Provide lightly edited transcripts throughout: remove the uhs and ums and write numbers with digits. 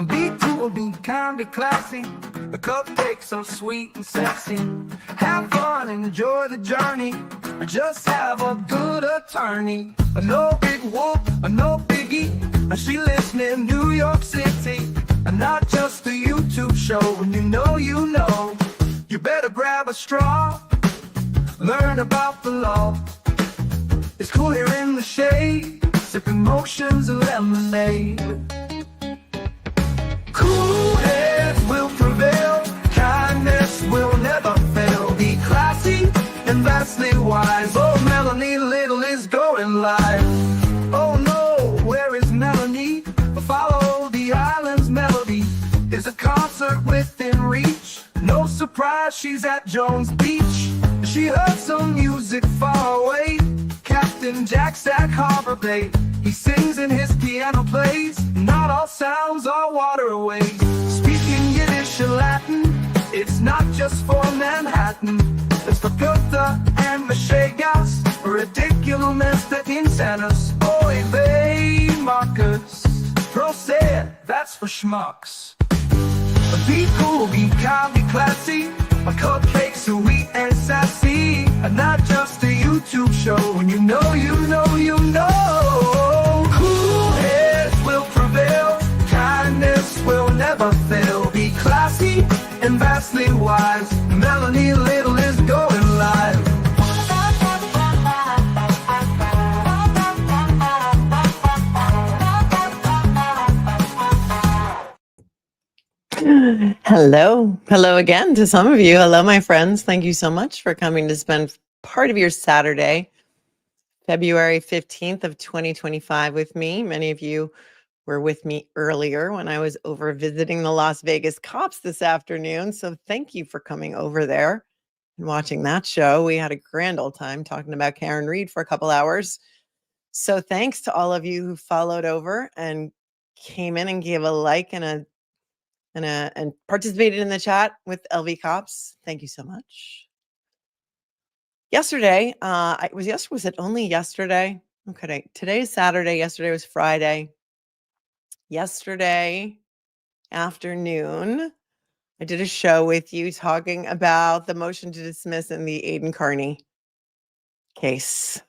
Be cool, be kind, be classy. A cupcake so sweet and sexy. Have fun and enjoy the journey. Just have a good attorney. No big whoop, no biggie. She lives near New York City. And not just a YouTube show. When you know, you better grab a straw. Learn about the law. It's cool here in the shade, sipping motions of lemonade. Cool heads will prevail, kindness will never fail. Be classy and vastly wise. Oh, Melanie Little is going live. Oh no, where is Melanie? Follow the island's melody. Is a concert within reach. No surprise, she's at Jones Beach. She heard some music far away. Captain Jack Sack Harbor Bay. He sings and his piano plays. Not all sounds are waterways. Speaking Yiddish or Latin, it's not just for Manhattan. It's for Goethe and Meshegas. Ridiculous that insanus. Oy vey, Marcus. Proset, that's for schmucks. Be cool, be kind, be classy. A cupcake sweet and sassy. And not just a YouTube show. When you know. Cool heads will prevail. Kindness will never fail. Be classy and vastly wise. Melanie Little is going live. Hello again to some of you. Hello, my friends. Thank you so much for coming to spend part of your Saturday, February 15th of 2025 with me. Many of you were with me earlier when I was over visiting the Las Vegas cops this afternoon. So thank you for coming over there and watching that show. We had a grand old time talking about Karen Reed for a couple hours. So thanks to all of you who followed over and came in and gave a like and participated in the chat with LV Cops. Thank you so much. Yesterday, was it only yesterday? Okay, today is Saturday. Yesterday was Friday. Yesterday afternoon, I did a show with you talking about the motion to dismiss in the Aidan Carney case.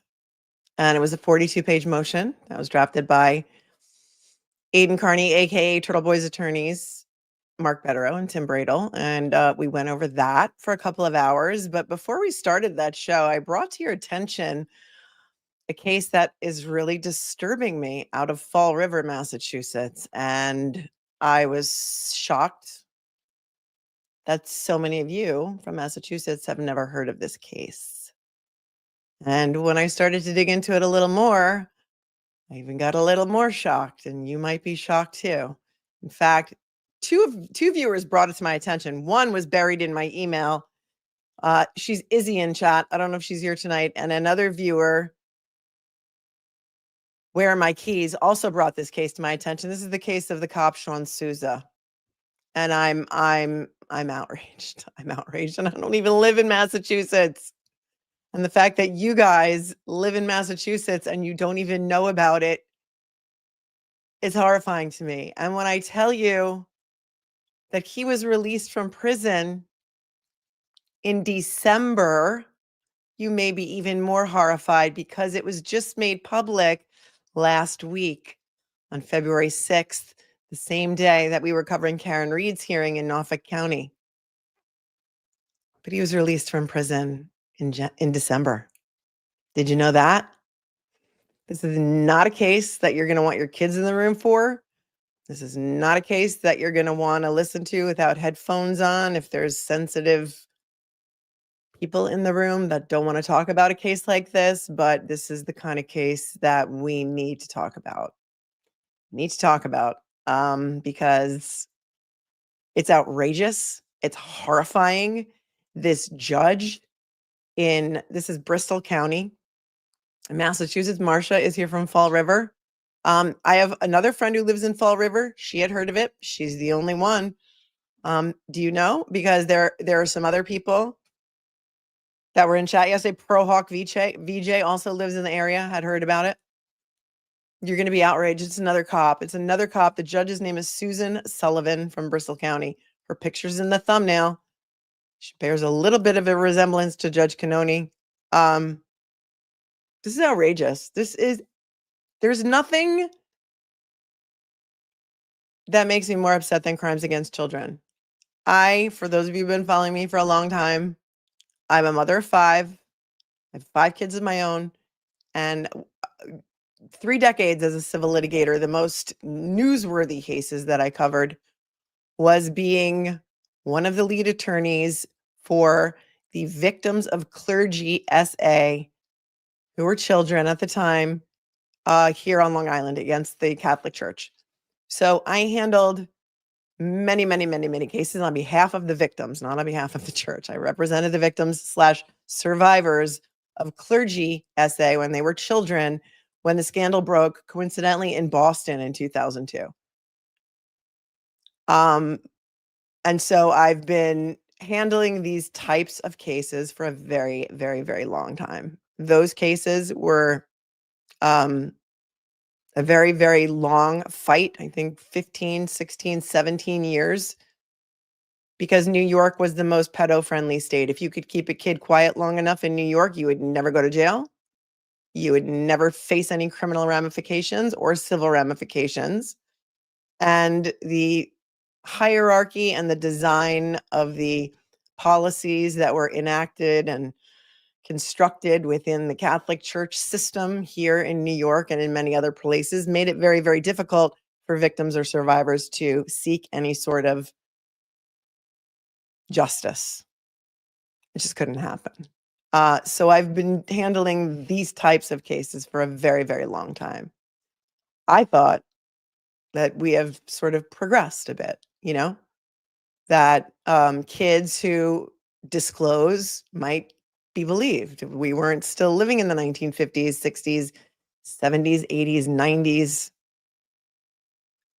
And it was a 42-page motion that was drafted by Aidan Carney, aka Turtle Boy's attorneys, Mark Betterow and Tim Bradle, and we went over that for a couple of hours. But before we started that show, I brought to your attention a case that is really disturbing me out of Fall River, Massachusetts. And I was shocked that so many of you from Massachusetts have never heard of this case. And when I started to dig into it a little more, I even got a little more shocked, and you might be shocked too. In fact, two viewers brought it to my attention. One was buried in my email. She's Izzy in chat. I don't know if she's here tonight. And another viewer, Where Are My Keys, also brought this case to my attention. This is the case of the cop Shawn Souza. And I'm outraged. I'm outraged, and I don't even live in Massachusetts. And the fact that you guys live in Massachusetts and you don't even know about it is horrifying to me. And when I tell you that he was released from prison in December, you may be even more horrified, because it was just made public last week on February 6th, the same day that we were covering Karen Reed's hearing in Norfolk County. But he was released from prison in December. Did you know that? This is not a case that you're going to want your kids in the room for. This is not a case that you're going to want to listen to without headphones on if there's sensitive people in the room that don't want to talk about a case like this. But this is the kind of case that we need to talk about. Because it's outrageous. It's horrifying. This judge this is Bristol County, Massachusetts. Marcia is here from Fall River. I have another friend who lives in Fall River. She had heard of it. She's the only one. Do you know? Because there are some other people that were in chat yesterday. Pro Hawk VJ also lives in the area, had heard about it. You're going to be outraged. It's another cop. It's another cop. The judge's name is Susan Sullivan from Bristol County. Her picture's in the thumbnail. She bears a little bit of a resemblance to Judge Cannoni. This is outrageous. There's nothing that makes me more upset than crimes against children. For those of you who've been following me for a long time, I'm a mother of 5. I have 5 kids of my own, and 3 decades as a civil litigator. The most newsworthy cases that I covered was being one of the lead attorneys for the victims of clergy SA, who were children at the time, here on Long Island against the Catholic Church. So I handled many, many, many, many cases on behalf of the victims, not on behalf of the church. I represented the victims / survivors of clergy SA when they were children, when the scandal broke, coincidentally, in Boston in 2002. And so I've been handling these types of cases for a very, very, very long time. Those cases were a very, very long fight, I think 15, 16, 17 years, because New York was the most pedo-friendly state. If you could keep a kid quiet long enough in New York, you would never go to jail. You would never face any criminal ramifications or civil ramifications. And the hierarchy and the design of the policies that were enacted and constructed within the Catholic Church system here in New York and in many other places made it very, very difficult for victims or survivors to seek any sort of justice. It just couldn't happen. So I've been handling these types of cases for a very, very long time. I thought that we have sort of progressed a bit, that kids who disclose might be believed. We weren't still living in the 1950s, 60s, 70s, 80s, 90s,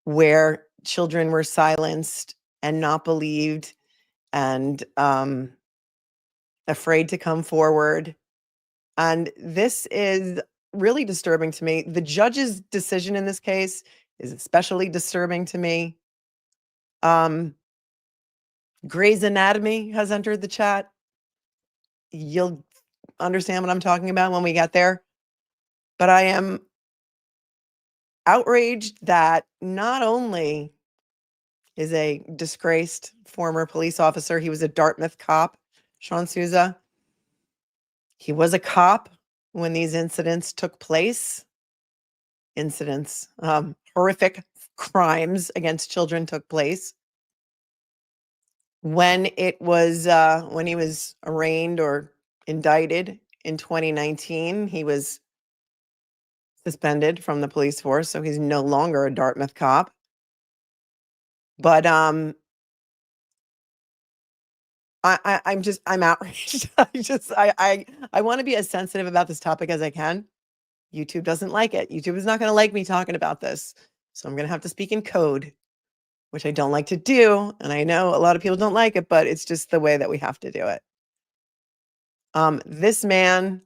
where children were silenced and not believed and afraid to come forward. And this is really disturbing to me. The judge's decision in this case is especially disturbing to me. Grey's Anatomy has entered the chat. You'll understand what I'm talking about when we get there. But I am outraged that not only is a disgraced former police officer, he was a Dartmouth cop, Shawn Souza. He was a cop when these incidents took place. Horrific crimes against children took place. When he was arraigned or indicted in 2019, he was suspended from the police force, so he's no longer a Dartmouth cop. But I'm outraged. I want to be as sensitive about this topic as I can. YouTube doesn't like it. YouTube is not going to like me talking about this. So I'm going to have to speak in code, which I don't like to do. And I know a lot of people don't like it, but it's just the way that we have to do it. This man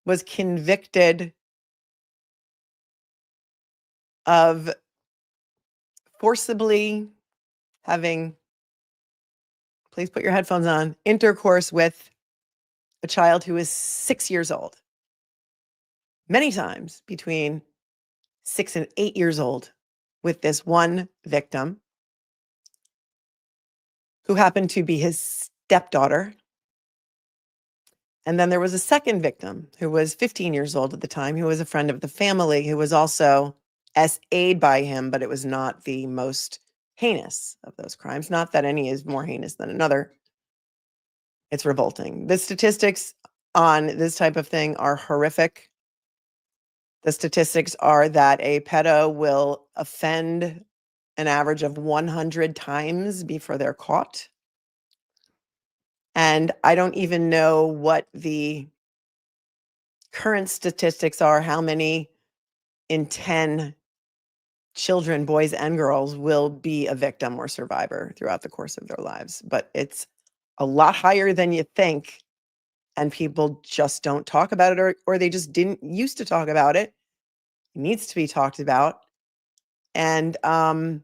was convicted of forcibly having, please put your headphones on, intercourse with a child who is 6 years old. Many times between 6 and 8 years old with this one victim who happened to be his stepdaughter. And then there was a second victim who was 15 years old at the time, who was a friend of the family, who was also SA'd by him, but it was not the most heinous of those crimes. Not that any is more heinous than another. It's revolting. The statistics on this type of thing are horrific. The statistics are that a pedo will offend an average of 100 times before they're caught. And I don't even know what the current statistics are, how many in 10 children, boys and girls, will be a victim or survivor throughout the course of their lives. But it's a lot higher than you think. And people just don't talk about it, or they just didn't used to talk about it It needs to be talked about. And the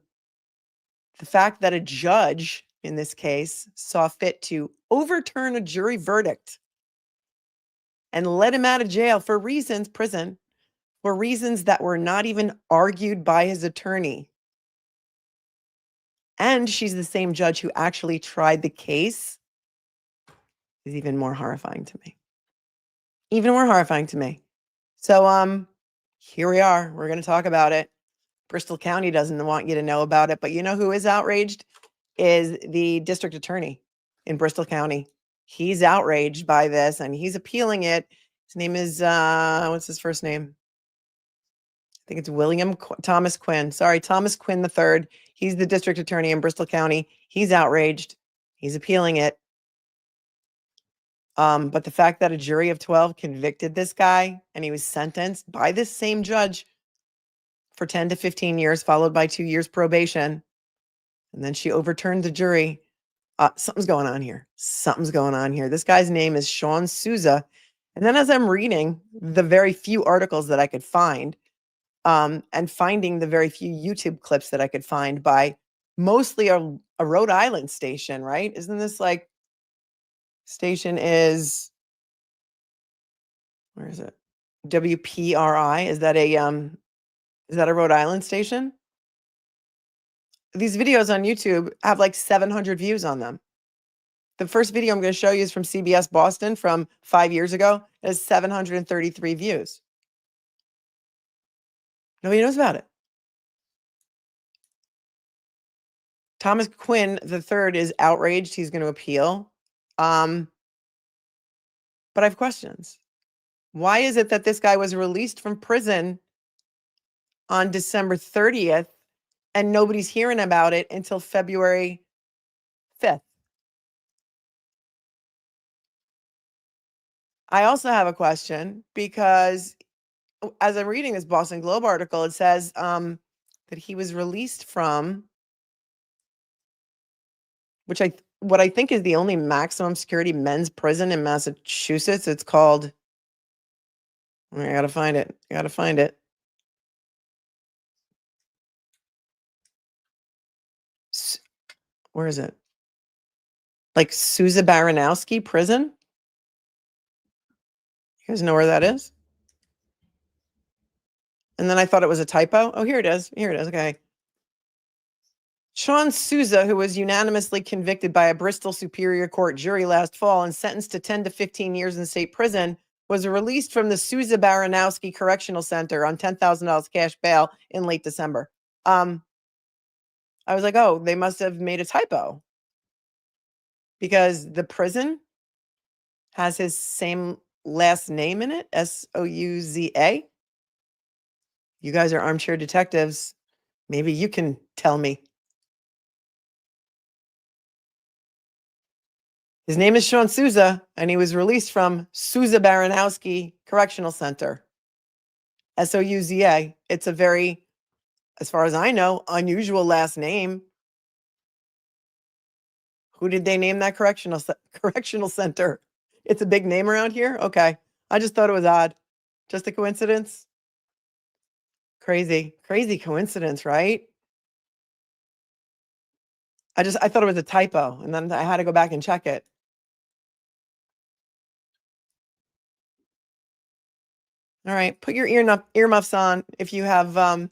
fact that a judge in this case saw fit to overturn a jury verdict and let him out of jail for reasons that were not even argued by his attorney. And she's the same judge who actually tried the case is even more horrifying to me. Even more horrifying to me. So here we are. We're going to talk about it. Bristol County doesn't want you to know about it, but you know who is outraged? Is the district attorney in Bristol County. He's outraged by this and he's appealing it. His name is what's his first name? I think it's Thomas Quinn. Sorry, Thomas Quinn III. He's the district attorney in Bristol County. He's outraged. He's appealing it. But the fact that a jury of 12 convicted this guy and he was sentenced by this same judge for 10 to 15 years, followed by 2 years probation, and then she overturned the jury. Something's going on here. Something's going on here. This guy's name is Shawn Souza. And then as I'm reading the very few articles that I could find, and finding the very few YouTube clips that I could find by mostly a Rhode Island station, right? Isn't this like station is, where is it? WPRI. Is that a Rhode Island station? These videos on YouTube have like 700 views on them. The first video I'm going to show you is from CBS Boston from 5 years ago. It has 733 views. Nobody knows about it. Thomas Quinn III is outraged. He's going to appeal. But I have questions. Why is it that this guy was released from prison on December 30th and nobody's hearing about it until February 5th? I also have a question because as I'm reading this Boston Globe article, it says that he was released from, what I think is the only maximum security men's prison in Massachusetts. It's called, I gotta find it. Where is it? Like Souza Baranowski prison? You guys know where that is? And then I thought it was a typo. Oh, here it is. Here it is. Okay. Shawn Souza, who was unanimously convicted by a Bristol Superior Court jury last fall and sentenced to 10 to 15 years in state prison, was released from the Souza Baranowski Correctional Center on $10,000 cash bail in late December. I was like, oh, they must have made a typo because the prison has his same last name in it, Souza. You guys are armchair detectives. Maybe you can tell me. His name is Shawn Souza, and he was released from Souza Baranowski Correctional Center, Souza. It's a very, as far as I know, unusual last name. Who did they name that correctional center? It's a big name around here? Okay. I just thought it was odd. Just a coincidence? Crazy coincidence, right? I thought it was a typo, and then I had to go back and check it. All right, put your earmuffs on if you have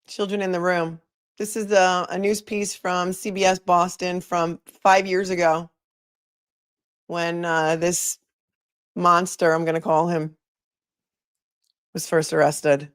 children in the room. This is a news piece from CBS Boston from 5 years ago when this monster, I'm going to call him, was first arrested.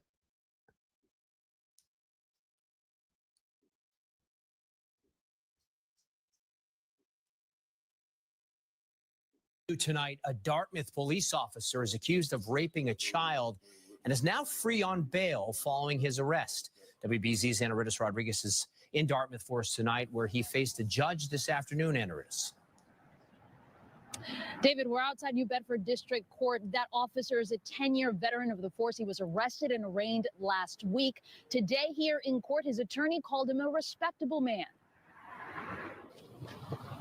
Tonight, a Dartmouth police officer is accused of raping a child and is now free on bail following his arrest. WBZ's Anaritas Rodriguez is in Dartmouth for us tonight, where he faced a judge this afternoon. Anaritas. David, we're outside New Bedford District Court. That officer is a 10-year veteran of the force. He was arrested and arraigned last week. Today here in court, his attorney called him a respectable man.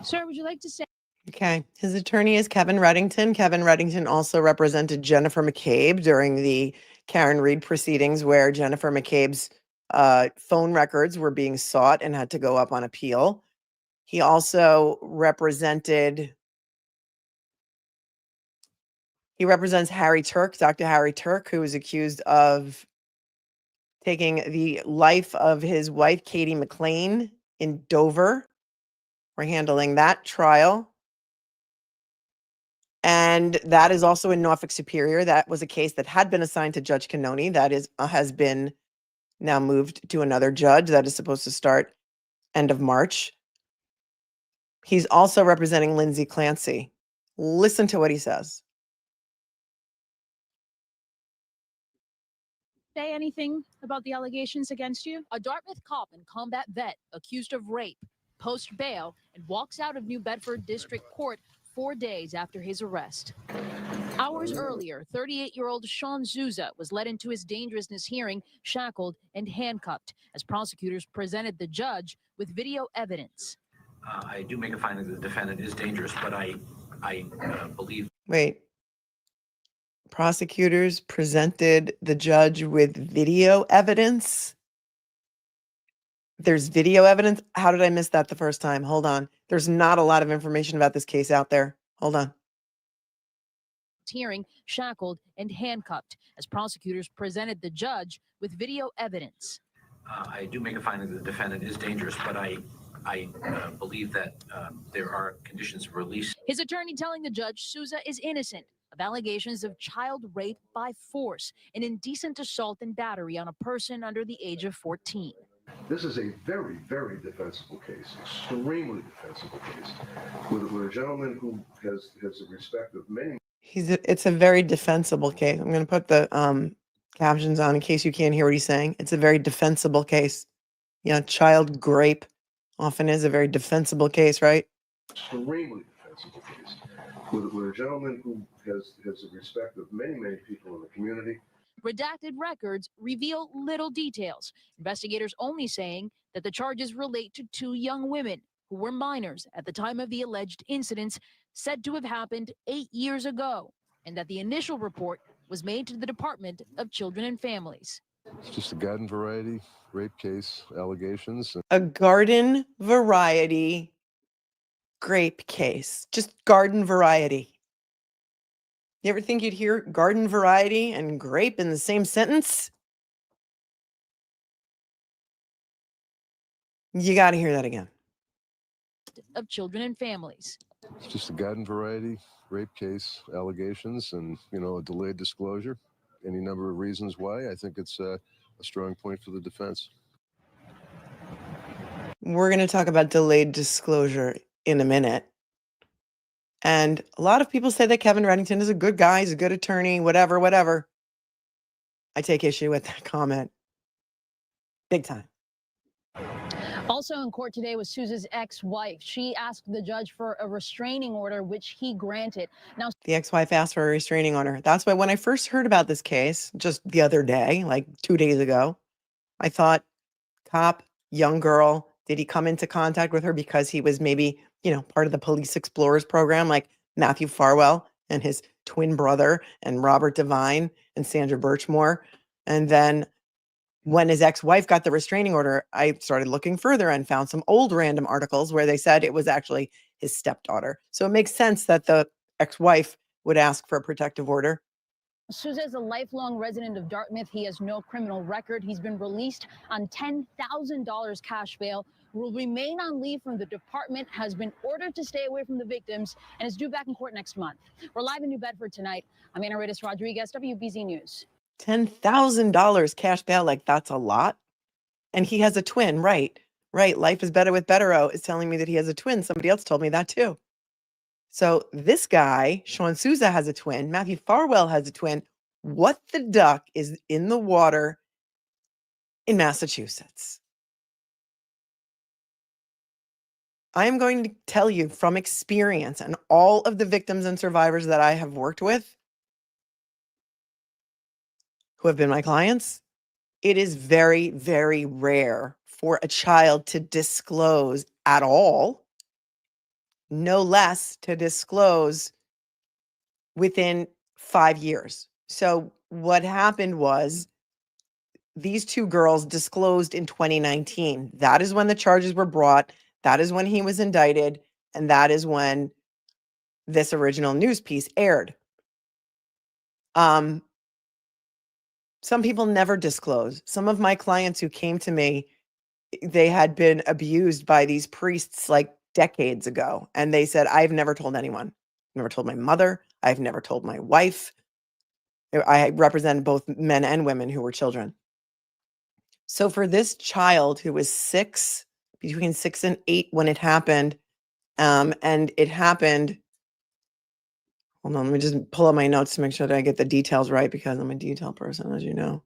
Sir, would you like to say? Okay. His attorney is Kevin Reddington. Kevin Reddington also represented Jennifer McCabe during the Karen Reed proceedings where Jennifer McCabe's phone records were being sought and had to go up on appeal. He also represents Harry Turk, Dr. Harry Turk, who was accused of taking the life of his wife, Katie McLean, in Dover. We're handling that trial. And that is also in Norfolk Superior. That was a case that had been assigned to Judge Cannoni. That is has been now moved to another judge. That is supposed to start end of March. He's also representing Lindsay Clancy. Listen to what he says. Say anything about the allegations against you? A Dartmouth cop and combat vet accused of rape, post bail, and walks out of New Bedford District Court 4 days after his arrest. Hours earlier, 38-year-old Shawn Souza was led into his dangerousness hearing, shackled and handcuffed, as prosecutors presented the judge with video evidence. I do make a finding that the defendant is dangerous, but I believe. Wait. Prosecutors presented the judge with video evidence? There's video evidence? How did I miss that the first time? Hold on. There's not a lot of information about this case out there. Hold on. Hearing, shackled and handcuffed, as prosecutors presented the judge with video evidence. I do make a finding that the defendant is dangerous, but I believe that there are conditions of release. His attorney telling the judge Souza is innocent of allegations of child rape by force and indecent assault and battery on a person under the age of 14. This is a very, very defensible case, extremely defensible case, with a gentleman who has the respect of many. It's a very defensible case. I'm going to put the captions on in case you can't hear what he's saying. It's a very defensible case. Yeah, child rape often is a very defensible case, right? Extremely defensible case, with a gentleman who has the respect of many, many people in the community. Redacted records reveal little details. Investigators only saying that the charges relate to 2 young women who were minors at the time of the alleged incidents, said to have happened 8 years ago, and that the initial report was made to the Department of Children and Families. It's just a garden variety rape case allegations. A garden variety grape case. Just garden variety. You ever think you'd hear garden variety and grape in the same sentence? You got to hear that again. Of Children and Families. It's just a garden variety rape case allegations and, a delayed disclosure. Any number of reasons why. I think it's a strong point for the defense. We're going to talk about delayed disclosure in a minute. And a lot of people say that Kevin Reddington is a good guy, he's a good attorney, whatever. I take issue with that comment. Big time. Also in court today was Souza's ex-wife. She asked the judge for a restraining order, which he granted. Now, the ex-wife asked for a restraining order. That's why when I first heard about this case, just the other day, like 2 days ago, I thought, cop, young girl, did he come into contact with her because he was maybe, part of the Police Explorers program, like Matthew Farwell and his twin brother and Robert Devine and Sandra Birchmore. And then when his ex-wife got the restraining order, I started looking further and found some old random articles where they said it was actually his stepdaughter. So it makes sense that the ex-wife would ask for a protective order. Souza is a lifelong resident of Dartmouth. He has no criminal record. He's been released on $10,000 cash bail, will remain on leave from the department, has been ordered to stay away from the victims, and is due back in court next month. We're live in New Bedford tonight. I'm Ana Reyes Rodriguez, WBZ News. $10,000 cash bail, like that's a lot. And he has a twin, right? Life is better with Bettero is telling me that he has a twin. Somebody else told me that too. So this guy, Shawn Souza, has a twin. Matthew Farwell has a twin. What the duck is in the water in Massachusetts? I am going to tell you from experience and all of the victims and survivors that I have worked with who have been my clients, it is very, very rare for a child to disclose at all, no less to disclose within 5 years. So what happened was these two girls disclosed in 2019. That is when the charges were brought. That is when he was indicted. And that is when this original news piece aired. Some people never disclose. Some of my clients who came to me, they had been abused by these priests like decades ago. And they said, I've never told anyone. Never told my mother. I've never told my wife. I represented both men and women who were children. So for this child who was between 6 and 8 when it happened, and it happened, hold on, let me just pull up my notes to make sure that I get the details right because I'm a detail person, as you know.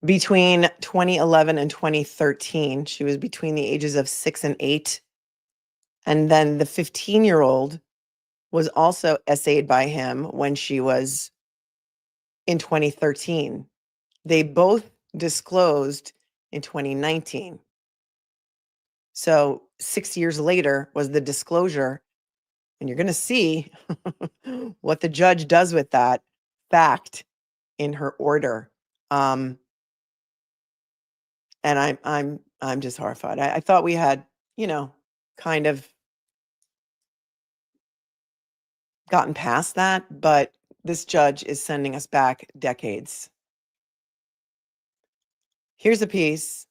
Between 2011 and 2013, she was between the ages of 6 and 8. And then the 15-year-old was also essayed by him when she was in 2013. They both disclosed in 2019. So 6 years later was the disclosure. And you're going to see what the judge does with that fact in her order. And I'm just horrified. I thought we had, kind of gotten past that, but this judge is sending us back decades. Here's a piece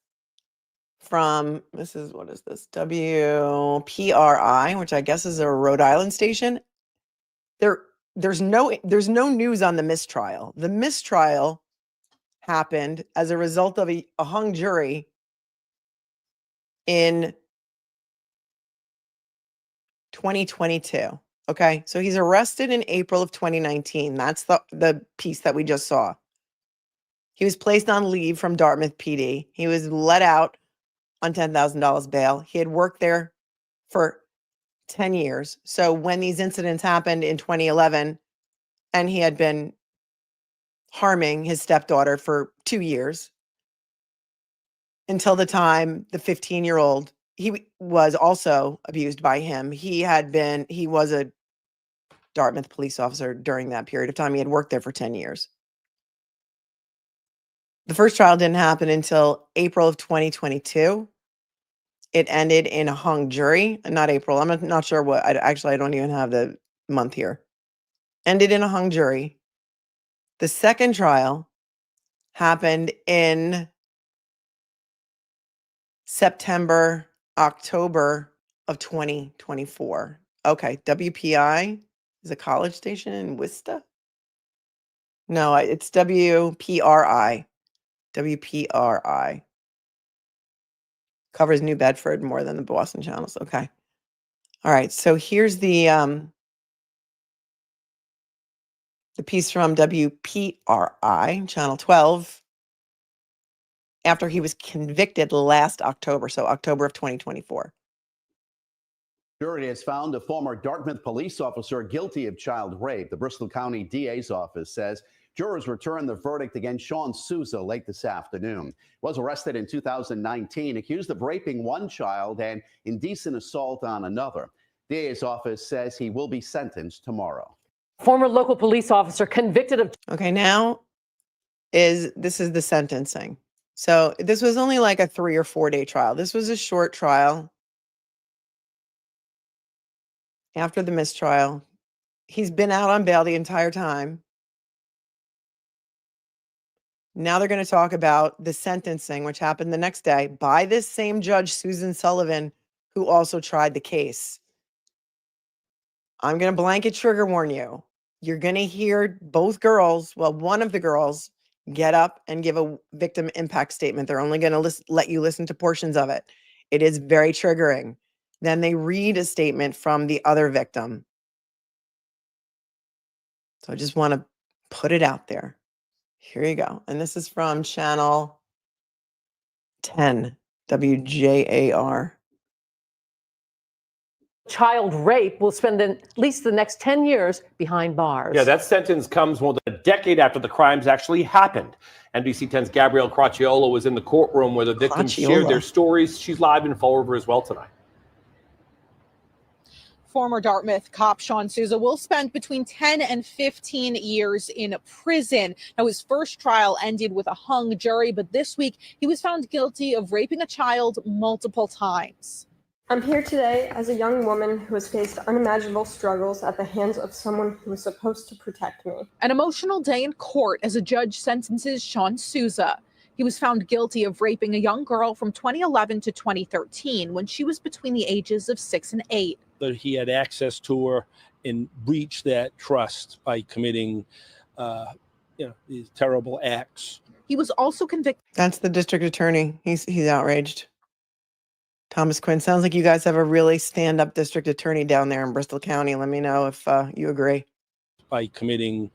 from, what is this? WPRI, which I guess is a Rhode Island station. There's no news on the mistrial. The mistrial happened as a result of a hung jury in 2022. Okay, so he's arrested in April of 2019. That's the piece that we just saw. He was placed on leave from Dartmouth PD. He was let out on $10,000 bail. He had worked there for 10 years. So when these incidents happened in 2011, and he had been harming his stepdaughter for 2 years, until the time the 15-year-old, he was also abused by him. He was a Dartmouth police officer during that period of time. He had worked there for 10 years. The first trial didn't happen until April of 2022. It ended in a hung jury. Not April. I'm not sure what. I don't even have the month here. Ended in a hung jury. The second trial happened in September, October of 2024. Okay, WPI is a college station in Worcester? No, it's WPRI. WPRI. Covers New Bedford more than the Boston channels. Okay. All right, so here's the piece from WPRI, Channel 12, after he was convicted last October, so October of 2024. Jury has found a former Dartmouth police officer guilty of child rape. The Bristol County DA's office says jurors returned the verdict against Shawn Souza late this afternoon. Was arrested in 2019, accused of raping one child and indecent assault on another. DA's office says he will be sentenced tomorrow. Former local police officer convicted of... Okay, now this is the sentencing. So this was only like a 3 or 4 day trial. This was a short trial. After the mistrial, he's been out on bail the entire time. Now they're going to talk about the sentencing, which happened the next day by this same judge, Susan Sullivan, who also tried the case. I'm going to blanket trigger warn you. You're going to hear both girls, well, one of the girls, get up and give a victim impact statement. They're only going to let you listen to portions of it. It is very triggering. Then they read a statement from the other victim. So I just want to put it out there. Here you go. And this is from Channel 10, WJAR. Child rape will spend at least the next 10 years behind bars. Yeah, that sentence comes more than a decade after the crimes actually happened. NBC 10's Gabrielle Cracchiolo was in the courtroom where the victims shared their stories. She's live in Fall River as well tonight. Former Dartmouth cop Shawn Souza will spend between 10 and 15 years in prison. Now, his first trial ended with a hung jury, but this week he was found guilty of raping a child multiple times. I'm here today as a young woman who has faced unimaginable struggles at the hands of someone who was supposed to protect me. An emotional day in court as a judge sentences Shawn Souza. He was found guilty of raping a young girl from 2011 to 2013 when she was between the ages of 6 and 8. That he had access to her and breached that trust by committing, these terrible acts. He was also convicted. That's the district attorney. He's outraged. Thomas Quinn, sounds like you guys have a really stand-up district attorney down there in Bristol County. Let me know if you agree. By committing,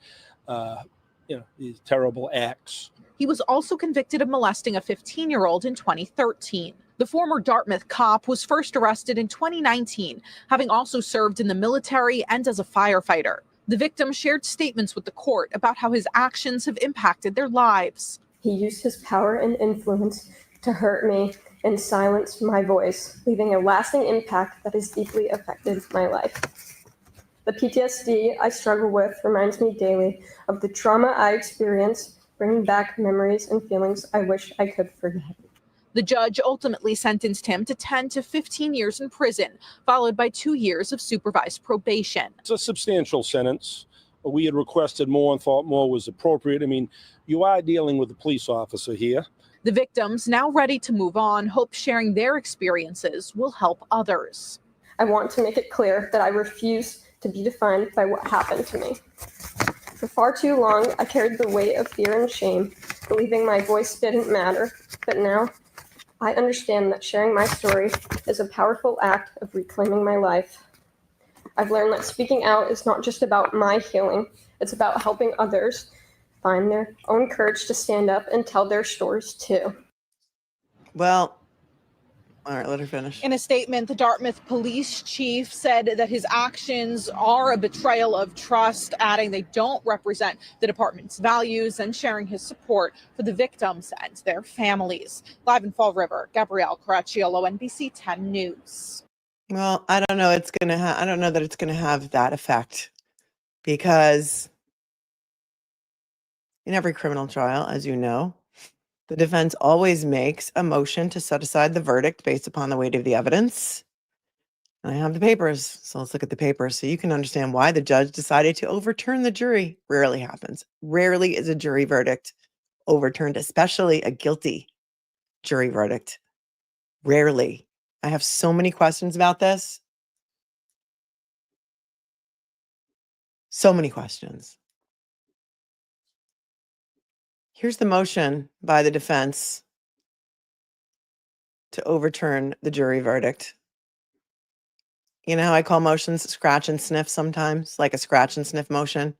these terrible acts. He was also convicted of molesting a 15-year-old in 2013. The former Dartmouth cop was first arrested in 2019, having also served in the military and as a firefighter. The victim shared statements with the court about how his actions have impacted their lives. He used his power and influence to hurt me and silence my voice, leaving a lasting impact that has deeply affected my life. The PTSD I struggle with reminds me daily of the trauma I experienced, bringing back memories and feelings I wish I could forget. The judge ultimately sentenced him to 10 to 15 years in prison, followed by 2 years of supervised probation. It's a substantial sentence. We had requested more and thought more was appropriate. I mean, you are dealing with a police officer here. The victims, now ready to move on, hope sharing their experiences will help others. I want to make it clear that I refuse to be defined by what happened to me. For far too long, I carried the weight of fear and shame, believing my voice didn't matter. But now, I understand that sharing my story is a powerful act of reclaiming my life. I've learned that speaking out is not just about my healing, it's about helping others find their own courage to stand up and tell their stories too. Well, all right, let her finish. In a statement, the Dartmouth police chief said that his actions are a betrayal of trust, adding they don't represent the department's values and sharing his support for the victims and their families. Live in Fall River, Gabrielle Caracciolo, NBC 10 News. Well, I don't know. I don't know that it's gonna have that effect, because in every criminal trial, as you know, the defense always makes a motion to set aside the verdict based upon the weight of the evidence. And I have the papers, so let's look at the papers so you can understand why the judge decided to overturn the jury. Rarely happens. Rarely is a jury verdict overturned, especially a guilty jury verdict. Rarely. I have so many questions about this. So many questions. Here's the motion by the defense to overturn the jury verdict. You know how I call motions scratch and sniff sometimes, like a scratch and sniff motion?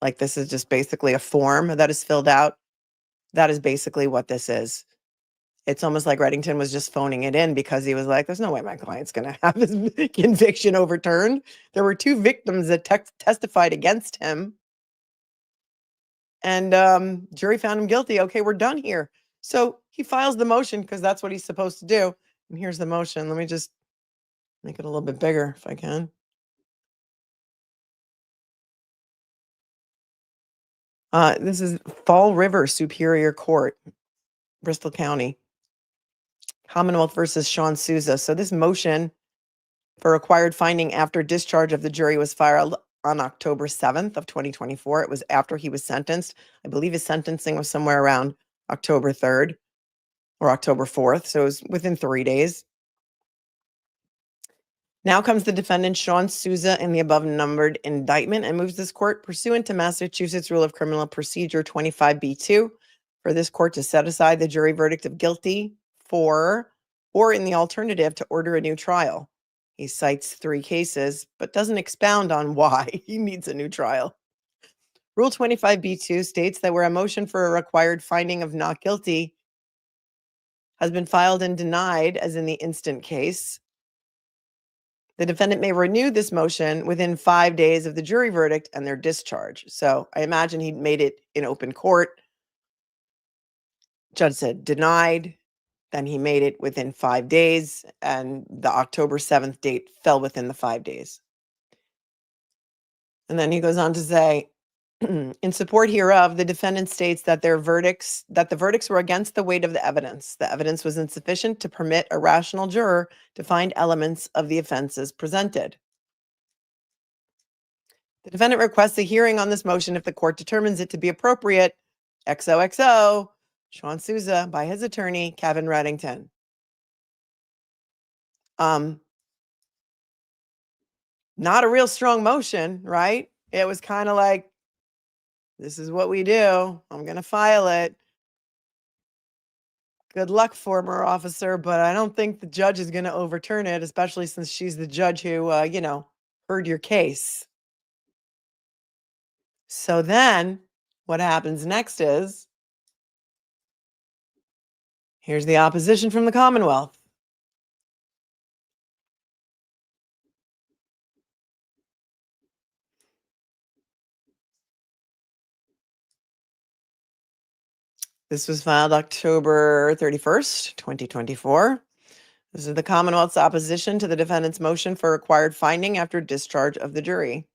Like this is just basically a form that is filled out. That is basically what this is. It's almost like Reddington was just phoning it in because he was like, there's no way my client's going to have his conviction overturned. There were 2 victims that testified against him. And jury found him guilty. Okay, we're done here. So he files the motion because that's what he's supposed to do. And here's the motion. Let me just make it a little bit bigger if I can. This is Fall River Superior Court, Bristol County. Commonwealth versus Shawn Souza. So this motion for required finding after discharge of the jury was filed on October 7th of 2024. It was after he was sentenced. I believe his sentencing was somewhere around October 3rd or October 4th. So it was within 3 days. Now comes the defendant, Shawn Souza, in the above numbered indictment and moves this court pursuant to Massachusetts Rule of Criminal Procedure 25B2 for this court to set aside the jury verdict of guilty for, or in the alternative, to order a new trial. He cites 3 cases, but doesn't expound on why he needs a new trial. Rule 25B2 states that where a motion for a required finding of not guilty has been filed and denied, as in the instant case, the defendant may renew this motion within 5 days of the jury verdict and their discharge. So I imagine he made it in open court. Judge said denied. Then he made it within 5 days, and the October 7th date fell within the 5 days. And then he goes on to say, in support hereof, the defendant states that the verdicts were against the weight of the evidence. The evidence was insufficient to permit a rational juror to find elements of the offenses presented. The defendant requests a hearing on this motion if the court determines it to be appropriate. XOXO, Shawn Souza, by his attorney, Kevin Reddington. Not a real strong motion, right? It was kind of like, this is what we do. I'm going to file it. Good luck, former officer, but I don't think the judge is going to overturn it, especially since she's the judge who, heard your case. So then what happens next is, here's the opposition from the Commonwealth. This was filed October 31st, 2024. This is the Commonwealth's opposition to the defendant's motion for required finding after discharge of the jury.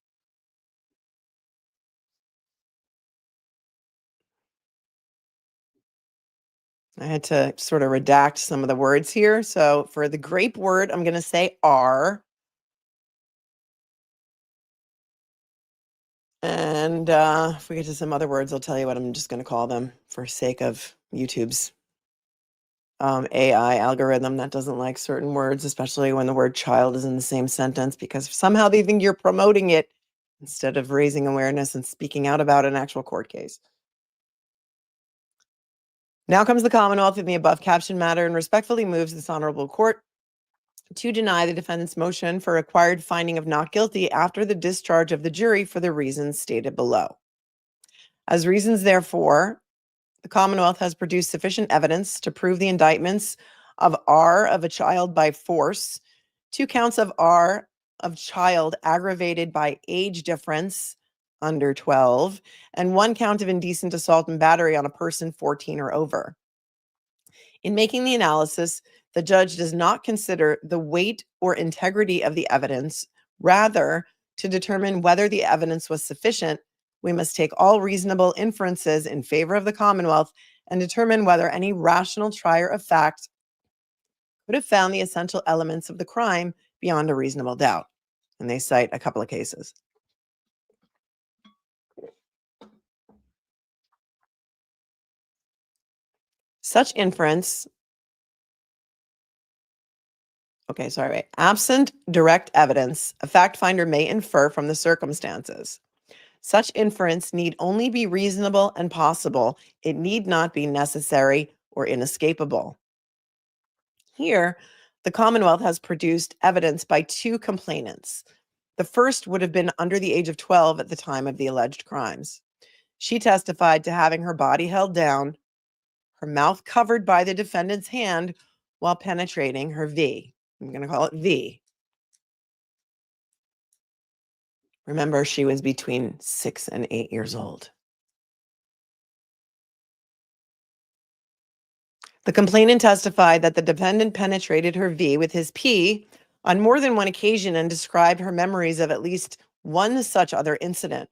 I had to sort of redact some of the words here. So for the grape word, I'm going to say R. And if we get to some other words, I'll tell you what I'm just going to call them for sake of YouTube's AI algorithm that doesn't like certain words, especially when the word child is in the same sentence, because somehow they think you're promoting it instead of raising awareness and speaking out about an actual court case. Now comes the Commonwealth in the above captioned matter and respectfully moves this honorable court to deny the defendant's motion for required finding of not guilty after the discharge of the jury for the reasons stated below. As reasons, therefore, the Commonwealth has produced sufficient evidence to prove the indictments of R of a child by force, 2 counts of R of child aggravated by age difference under 12, and 1 count of indecent assault and battery on a person 14 or over. In making the analysis, the judge does not consider the weight or integrity of the evidence. Rather, to determine whether the evidence was sufficient, we must take all reasonable inferences in favor of the Commonwealth and determine whether any rational trier of fact could have found the essential elements of the crime beyond a reasonable doubt. And they cite a couple of cases. Such inference, absent direct evidence, a fact finder may infer from the circumstances. Such inference need only be reasonable and possible. It need not be necessary or inescapable. Here, the Commonwealth has produced evidence by 2 complainants. The first would have been under the age of 12 at the time of the alleged crimes. She testified to having her body held down, her mouth covered by the defendant's hand while penetrating her V. I'm going to call it V. Remember, she was between 6 and 8 years old. The complainant testified that the defendant penetrated her V with his P on more than one occasion and described her memories of at least one such other incident.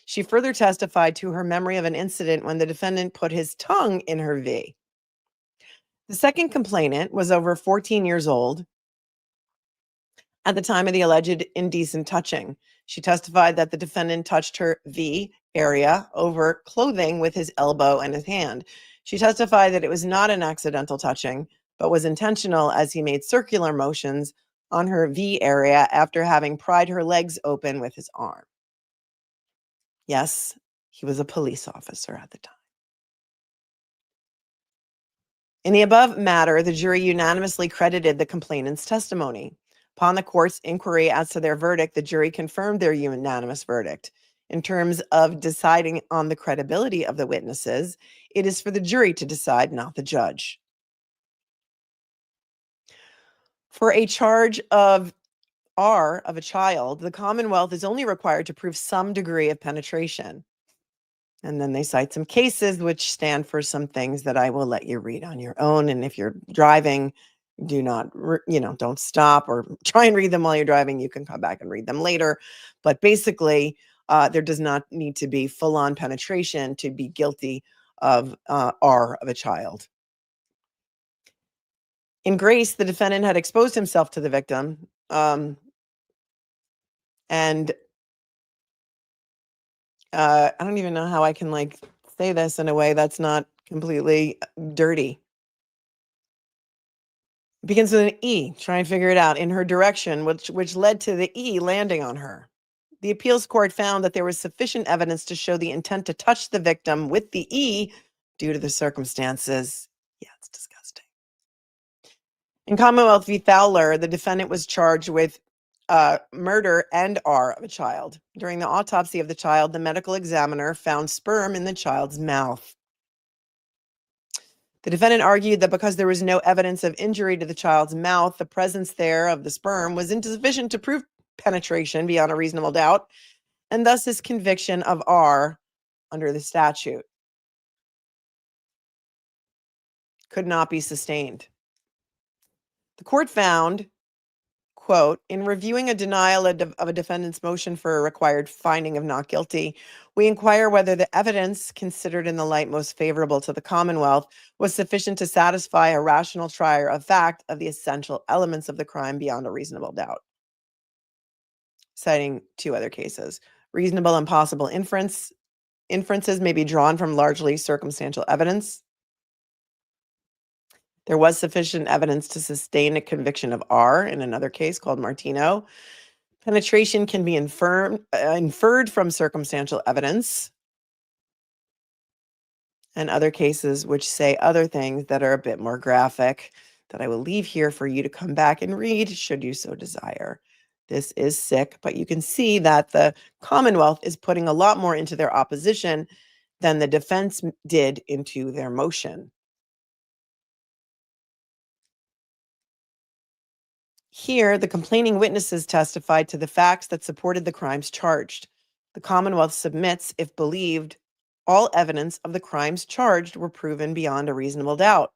She further testified to her memory of an incident when the defendant put his tongue in her V. The second complainant was over 14 years old at the time of the alleged indecent touching. She testified that the defendant touched her V area over clothing with his elbow and his hand. She testified that it was not an accidental touching, but was intentional as he made circular motions on her V area after having pried her legs open with his arm. Yes, he was a police officer at the time. In the above matter, the jury unanimously credited the complainant's testimony. Upon the court's inquiry as to their verdict, the jury confirmed their unanimous verdict. In terms of deciding on the credibility of the witnesses, it is for the jury to decide, not the judge. For a charge of R of a child, the Commonwealth is only required to prove some degree of penetration. And then they cite some cases which stand for some things that I will let you read on your own. And if you're driving, do not, don't stop or try and read them while you're driving. You can come back and read them later. But basically, There does not need to be full-on penetration to be guilty of R of a child. In Grace, the defendant had exposed himself to the victim, and I don't even know how I can say this in a way that's not completely dirty. It begins with an E. Try and figure it out. In her direction, which led to the E landing on her. The appeals court found that there was sufficient evidence to show the intent to touch the victim with the E due to the circumstances. Yeah, it's disgusting. In Commonwealth v. Fowler, the defendant was charged with murder and R of a child. During the autopsy of the child, the medical examiner found sperm in the child's mouth. The defendant argued that because there was no evidence of injury to the child's mouth, the presence there of the sperm was insufficient to prove penetration beyond a reasonable doubt, and thus his conviction of R under the statute could not be sustained. The court found, quote, in reviewing a denial of a defendant's motion for a required finding of not guilty, we inquire whether the evidence considered in the light most favorable to the Commonwealth was sufficient to satisfy a rational trier of fact of the essential elements of the crime beyond a reasonable doubt. Citing two other cases. Reasonable and possible inferences may be drawn from largely circumstantial evidence. There was sufficient evidence to sustain a conviction of R in another case called Martino. Penetration can be inferred from circumstantial evidence, and other cases which say other things that are a bit more graphic that I will leave here for you to come back and read should you so desire. This is sick, but you can see that the Commonwealth is putting a lot more into their opposition than the defense did into their motion. Here, the complaining witnesses testified to the facts that supported the crimes charged. The Commonwealth submits, if believed, all evidence of the crimes charged were proven beyond a reasonable doubt.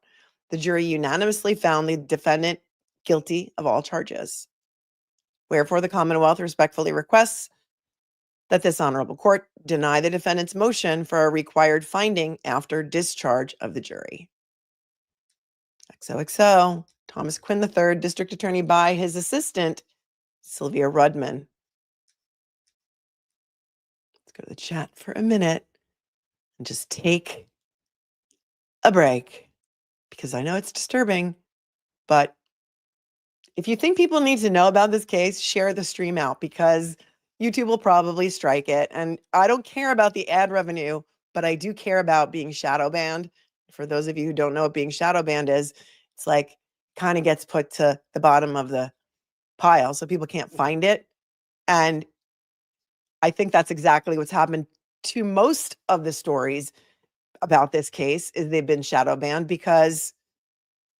The jury unanimously found the defendant guilty of all charges. Wherefore, the Commonwealth respectfully requests that this honorable court deny the defendant's motion for a required finding after discharge of the jury. XOXO. Thomas Quinn III, District Attorney by his assistant, Sylvia Rudman. Let's go to the chat for a minute and just take a break because I know it's disturbing, but if you think people need to know about this case, share the stream out because YouTube will probably strike it. And I don't care about the ad revenue, but I do care about being shadow banned. For those of you who don't know what being shadow banned is, it's like kind of gets put to the bottom of the pile so people can't find it. And I think that's exactly what's happened to most of the stories about this case is they've been shadow banned because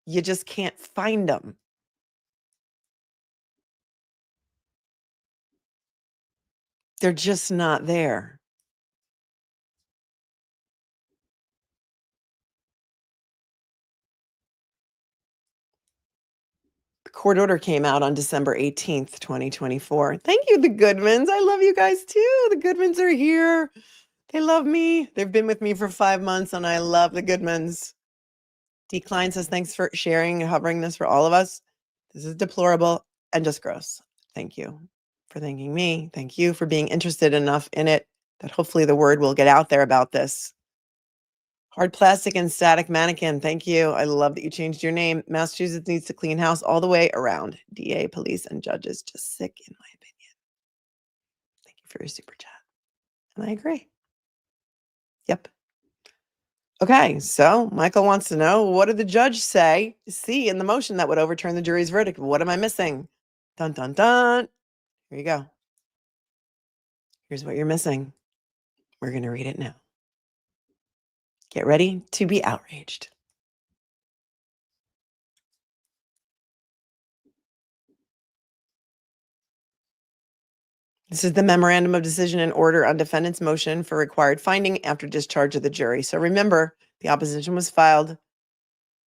you just can't find them. They're just not there. The court order came out on December 18th, 2024. Thank you, the Goodmans. I love you guys too. The Goodmans are here. They love me. They've been with me for 5 months and I love the Goodmans. Decline says, thanks for sharing and covering this for all of us. This is deplorable and just gross. Thank you for thanking me. Thank you for being interested enough in it that hopefully the word will get out there about this. Hard Plastic and Static Mannequin, thank you. I love that you changed your name. Massachusetts needs to clean house all the way around. DA, police, and judges, just sick in my opinion. Thank you for your super chat. And I agree. Yep. Okay, so Michael wants to know, what did the judge see in the motion that would overturn the jury's verdict? What am I missing? Dun, dun, dun. Here you go. Here's what you're missing. We're going to read it now. Get ready to be outraged. This is the memorandum of decision and order on defendant's motion for required finding after discharge of the jury. So remember, the opposition was filed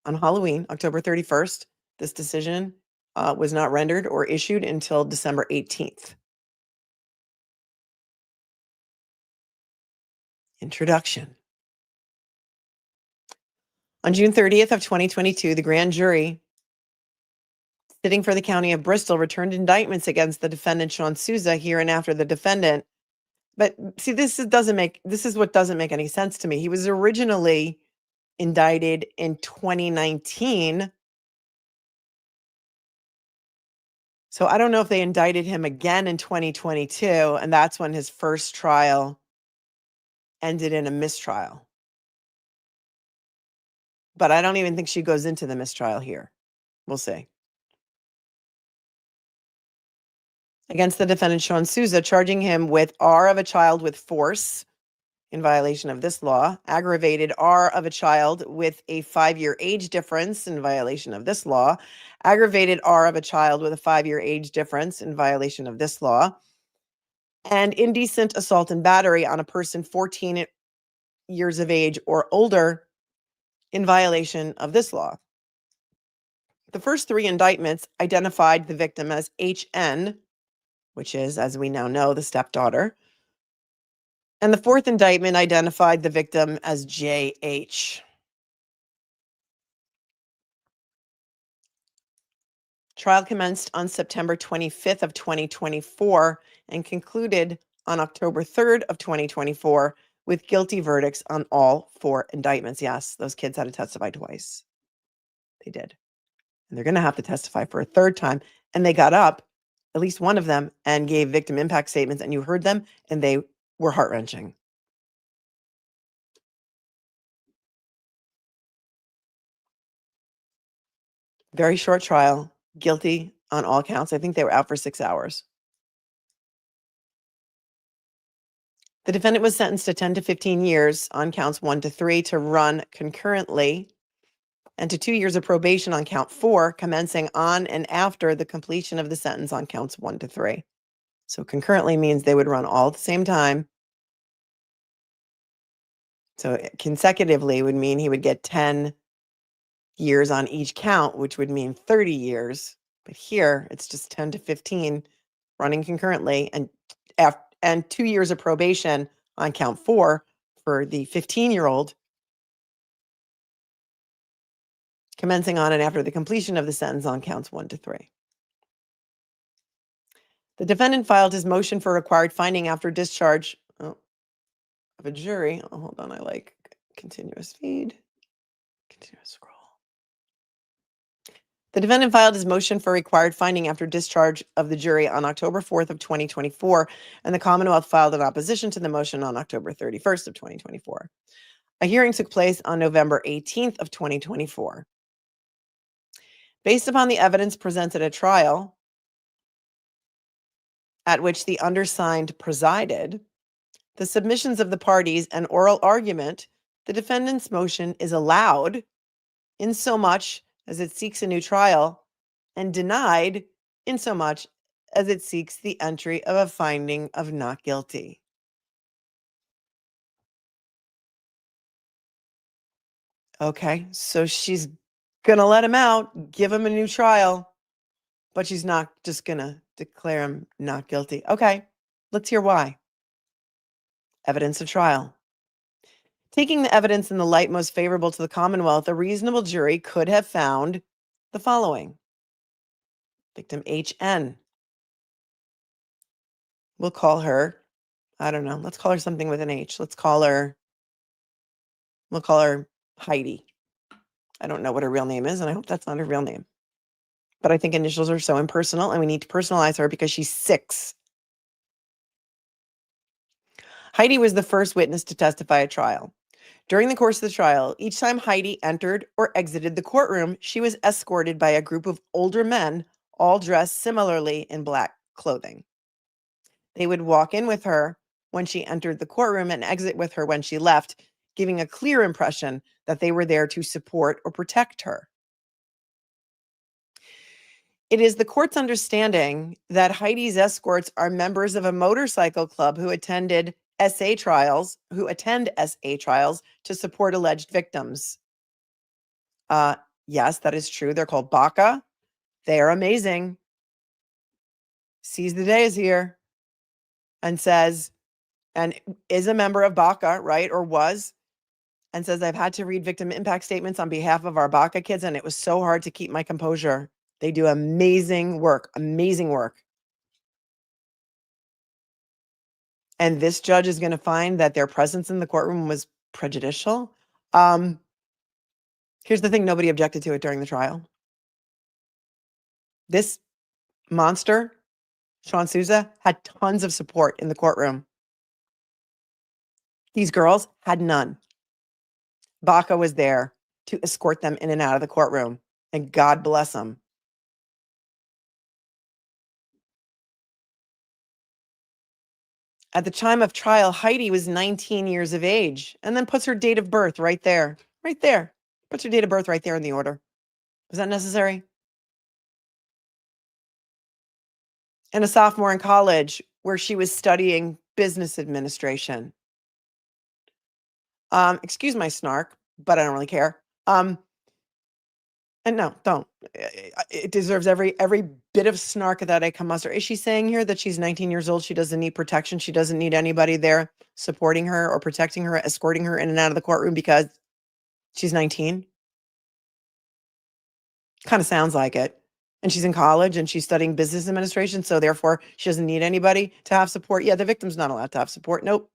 on Halloween, October 31st. This decision was not rendered or issued until December 18th. Introduction. On June 30th of 2022, the grand jury sitting for the county of Bristol returned indictments against the defendant, Shawn Souza, hereinafter the defendant. But see, this is what doesn't make any sense to me. He was originally indicted in 2019. So I don't know if they indicted him again in 2022, and that's when his first trial ended in a mistrial. But I don't even think she goes into the mistrial here. We'll see. Against the defendant, Shawn Souza, charging him with R of a child with force in violation of this law, aggravated R of a child with a 5-year age difference in violation of this law, aggravated R of a child with a 5-year age difference in violation of this law, and indecent assault and battery on a person 14 years of age or older in violation of this law. The first 3 indictments identified the victim as HN, which is, as we now know, the stepdaughter. And the 4th indictment identified the victim as JH. Trial commenced on September 25th of 2024 and concluded on October 3rd of 2024 with guilty verdicts on all 4 indictments. Yes, those kids had to testify twice. They did. And they're going to have to testify for a 3rd time. And they got up, at least one of them, and gave victim impact statements, and you heard them, and they were heart-wrenching. Very short trial, guilty on all counts. I think they were out for 6 hours. The defendant was sentenced to 10 to 15 years on counts 1 to 3 to run concurrently, and to 2 years of probation on count 4, commencing on and after the completion of the sentence on counts 1 to 3. So concurrently means they would run all at the same time. So consecutively would mean he would get 10 years on each count, which would mean 30 years. But here it's just 10 to 15 running concurrently, and 2 years of probation on count 4 for the 15-year-old, commencing on and after the completion of the sentence on counts 1 to 3. The defendant filed his motion for required finding after discharge of a jury. Oh, hold on, I like continuous feed, continuous scroll. The defendant filed his motion for required finding after discharge of the jury on October 4th of 2024, and the Commonwealth filed an opposition to the motion on October 31st of 2024. A hearing took place on November 18th of 2024. Based upon the evidence presented at trial, at which the undersigned presided, the submissions of the parties and oral argument, the defendant's motion is allowed in so much as it seeks a new trial, and denied in so much as it seeks the entry of a finding of not guilty. Okay, so she's going to let him out, give him a new trial, but she's not just going to declare him not guilty. Okay, let's hear why. Evidence of trial. Taking the evidence in the light most favorable to the Commonwealth, a reasonable jury could have found the following. Victim HN. We'll call her, I don't know, let's call her something with an H. We'll call her Heidi. I don't know what her real name is, and I hope that's not her real name. But I think initials are so impersonal, and we need to personalize her because she's 6. Heidi was the first witness to testify at trial. During the course of the trial, each time Heidi entered or exited the courtroom, she was escorted by a group of older men, all dressed similarly in black clothing. They would walk in with her when she entered the courtroom and exit with her when she left, giving a clear impression that they were there to support or protect her. It is the court's understanding that Heidi's escorts are members of a motorcycle club who attend SA trials to support alleged victims. Yes, that is true. They're called BACA. They are amazing. Seize the day is here and says, and is a member of BACA, right? Or was, and says, I've had to read victim impact statements on behalf of our BACA kids, and it was so hard to keep my composure. They do amazing work, amazing work. And this judge is going to find that their presence in the courtroom was prejudicial. Here's the thing, nobody objected to it during the trial. This monster, Shawn Souza, had tons of support in the courtroom. These girls had none. BACA was there to escort them in and out of the courtroom, and God bless them. At the time of trial, Heidi was 19 years of age, and then puts her date of birth right there. Right there. Puts her date of birth right there in the order. Was that necessary? And a sophomore in college where she was studying business administration. Excuse my snark, but I don't really care. And no, don't. It deserves every bit of snark that I can muster. Is she saying here that she's 19 years old? She doesn't need protection. She doesn't need anybody there supporting her or protecting her, escorting her in and out of the courtroom because she's 19? Kind of sounds like it. And she's in college and she's studying business administration. So therefore she doesn't need anybody to have support. Yeah, the victim's not allowed to have support. Nope.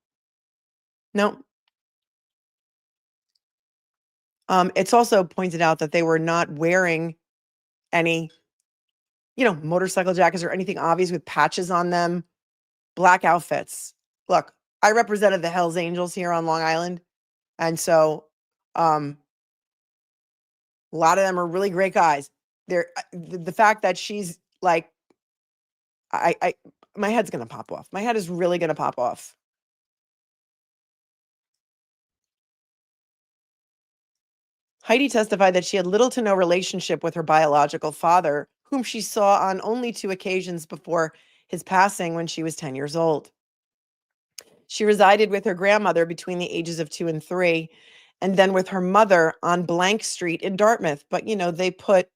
Nope. It's also pointed out that they were not wearing any, motorcycle jackets or anything obvious with patches on them, black outfits. Look, I represented the Hells Angels here on Long Island. And so a lot of them are really great guys. They're the fact that she's like, my head's going to pop off. My head is really going to pop off. Heidi testified that she had little to no relationship with her biological father, whom she saw on only 2 occasions before his passing when she was 10 years old. She resided with her grandmother between the ages of 2 and 3, and then with her mother on Blank Street in Dartmouth. But, they put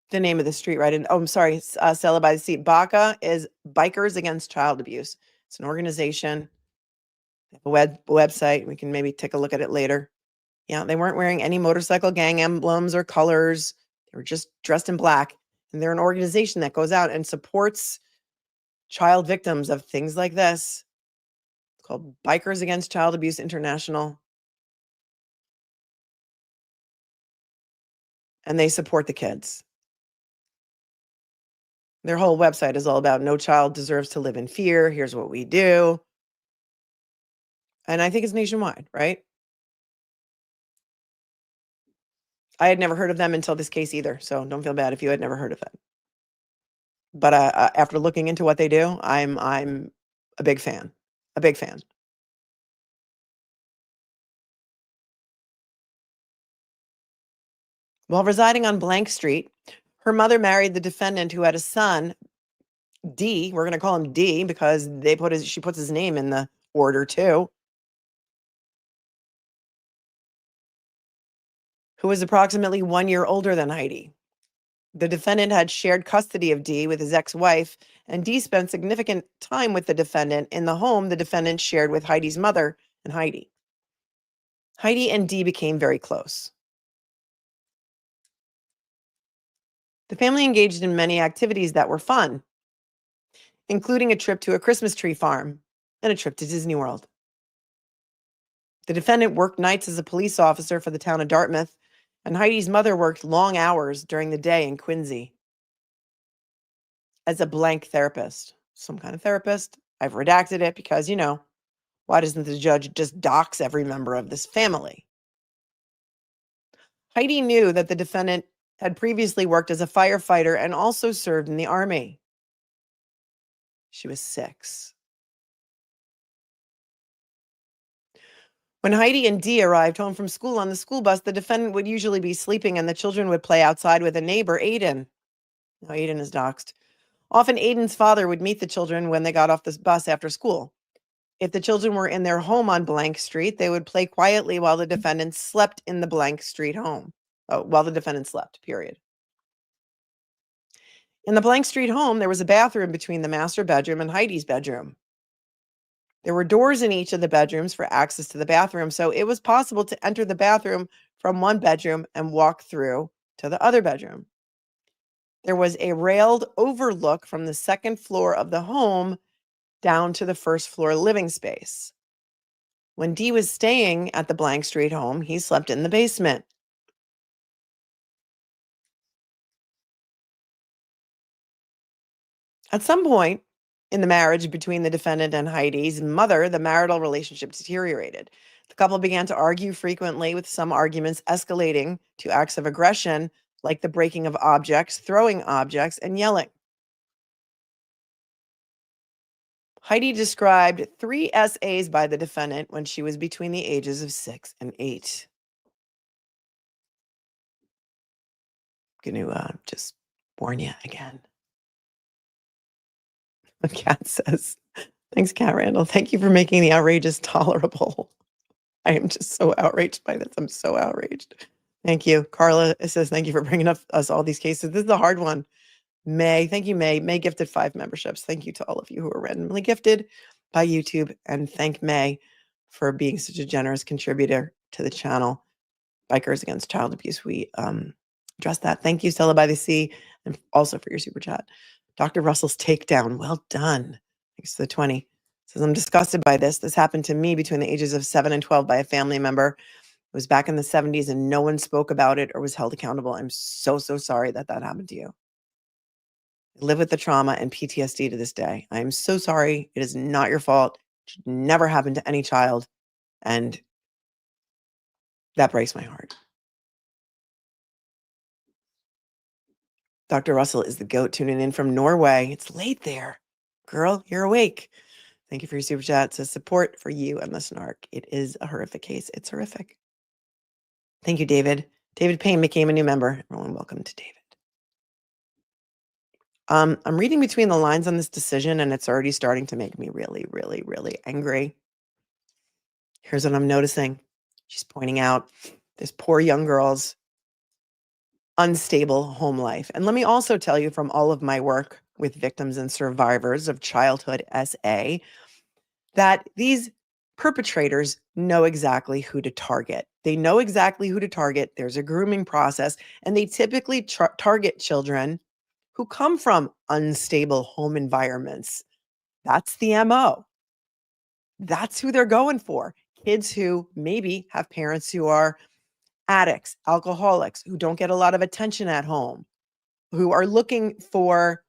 the name of the street right in. Oh, I'm sorry. Stella by the Sea. BACA is Bikers Against Child Abuse. It's an organization, a website. We can maybe take a look at it later. Yeah, they weren't wearing any motorcycle gang emblems or colors. They were just dressed in black. And they're an organization that goes out and supports child victims of things like this. It's called Bikers Against Child Abuse International. And they support the kids. Their whole website is all about no child deserves to live in fear. Here's what we do. And I think it's nationwide, right? I had never heard of them until this case either. So don't feel bad if you had never heard of them. But after looking into what they do, I'm a big fan. A big fan. While residing on Blank Street, her mother married the defendant who had a son, D. We're going to call him D because she puts his name in the order too. Who was approximately 1 year older than Heidi. The defendant had shared custody of D with his ex-wife, and D spent significant time with the defendant in the home the defendant shared with Heidi's mother and Heidi. Heidi and D became very close. The family engaged in many activities that were fun, including a trip to a Christmas tree farm and a trip to Disney World. The defendant worked nights as a police officer for the town of Dartmouth, and Heidi's mother worked long hours during the day in Quincy as a blank therapist. Some kind of therapist. I've redacted it because, why doesn't the judge just dox every member of this family? Heidi knew that the defendant had previously worked as a firefighter and also served in the Army. She was 6. When Heidi and Dee arrived home from school on the school bus, the defendant would usually be sleeping and the children would play outside with a neighbor, Aiden. Now, Aiden is doxxed. Often, Aiden's father would meet the children when they got off the bus after school. If the children were in their home on Blank Street, they would play quietly while the defendant slept in the Blank Street home. While the defendant slept, period. In the Blank Street home, there was a bathroom between the master bedroom and Heidi's bedroom. There were doors in each of the bedrooms for access to the bathroom, so it was possible to enter the bathroom from one bedroom and walk through to the other bedroom. There was a railed overlook from the second floor of the home down to the first floor living space. When Dee was staying at the Blank Street home, he slept in the basement. At some point in the marriage between the defendant and Heidi's mother, the marital relationship deteriorated. The couple began to argue frequently, with some arguments escalating to acts of aggression like the breaking of objects, throwing objects, and yelling. Heidi described 3 SAs by the defendant when she was between the ages of 6 and 8. I'm going to just warn you again. Kat says, thanks, Kat Randall. Thank you for making the outrageous tolerable. I am just so outraged by this. I'm so outraged. Thank you. Carla says, thank you for bringing up us all these cases. This is a hard one. May, thank you, May. May gifted 5 memberships. Thank you to all of you who are randomly gifted by YouTube. And thank May for being such a generous contributor to the channel. Bikers Against Child Abuse. We address that. Thank you, Stella by the Sea, and also for your super chat. Dr. Russell's takedown. Well done. Thanks to the 20. Says, I'm disgusted by this. This happened to me between the ages of 7 and 12 by a family member. It was back in the 70s and no one spoke about it or was held accountable. I'm so, so sorry that that happened to you. I live with the trauma and PTSD to this day. I am so sorry. It is not your fault. It should never happen to any child. And that breaks my heart. Dr. Russell is the goat tuning in from Norway. It's late there. Girl, you're awake. Thank you for your super chat. It says support for you and the snark. It is a horrific case. It's horrific. Thank you, David. David Payne became a new member. Everyone, welcome to David. I'm reading between the lines on this decision, and it's already starting to make me really, really, really angry. Here's what I'm noticing. She's pointing out this poor young girl's unstable home life. And let me also tell you from all of my work with victims and survivors of childhood SA that these perpetrators know exactly who to target. They know exactly who to target. There's a grooming process, and they typically target children who come from unstable home environments. That's the MO. That's who they're going for. Kids who maybe have parents who are addicts, alcoholics, who don't get a lot of attention at home, who are looking for,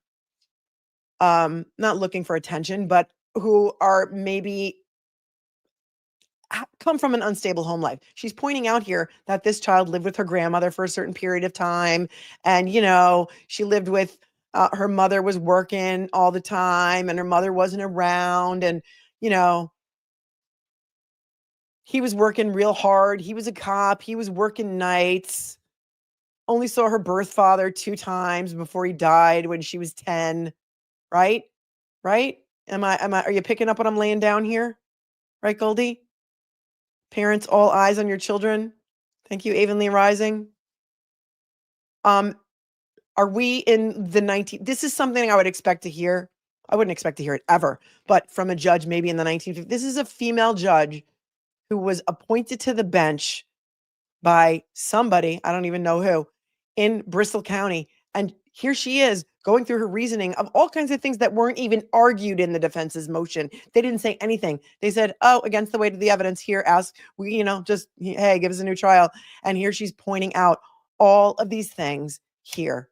not looking for attention, but who are maybe come from an unstable home life. She's pointing out here that this child lived with her grandmother for a certain period of time. And, you know, she lived with, her mother was working all the time and her mother wasn't around. And, you know, he was working real hard. He was a cop. He was working nights. Only saw her birth father 2 times before he died when she was 10. Right? Right? Are you picking up what I'm laying down here? Right, Goldie? Parents, all eyes on your children. Thank you, Avonlea Rising. Are we in the 19... This is something I would expect to hear. I wouldn't expect to hear it ever, but from a judge maybe in the 1950s. This is a female judge who was appointed to the bench by somebody, I don't even know who, in Bristol County. And here she is going through her reasoning of all kinds of things that weren't even argued in the defense's motion. They didn't say anything. They said, oh, against the weight of the evidence here, ask, we, you know, just, hey, give us a new trial. And here she's pointing out all of these things here.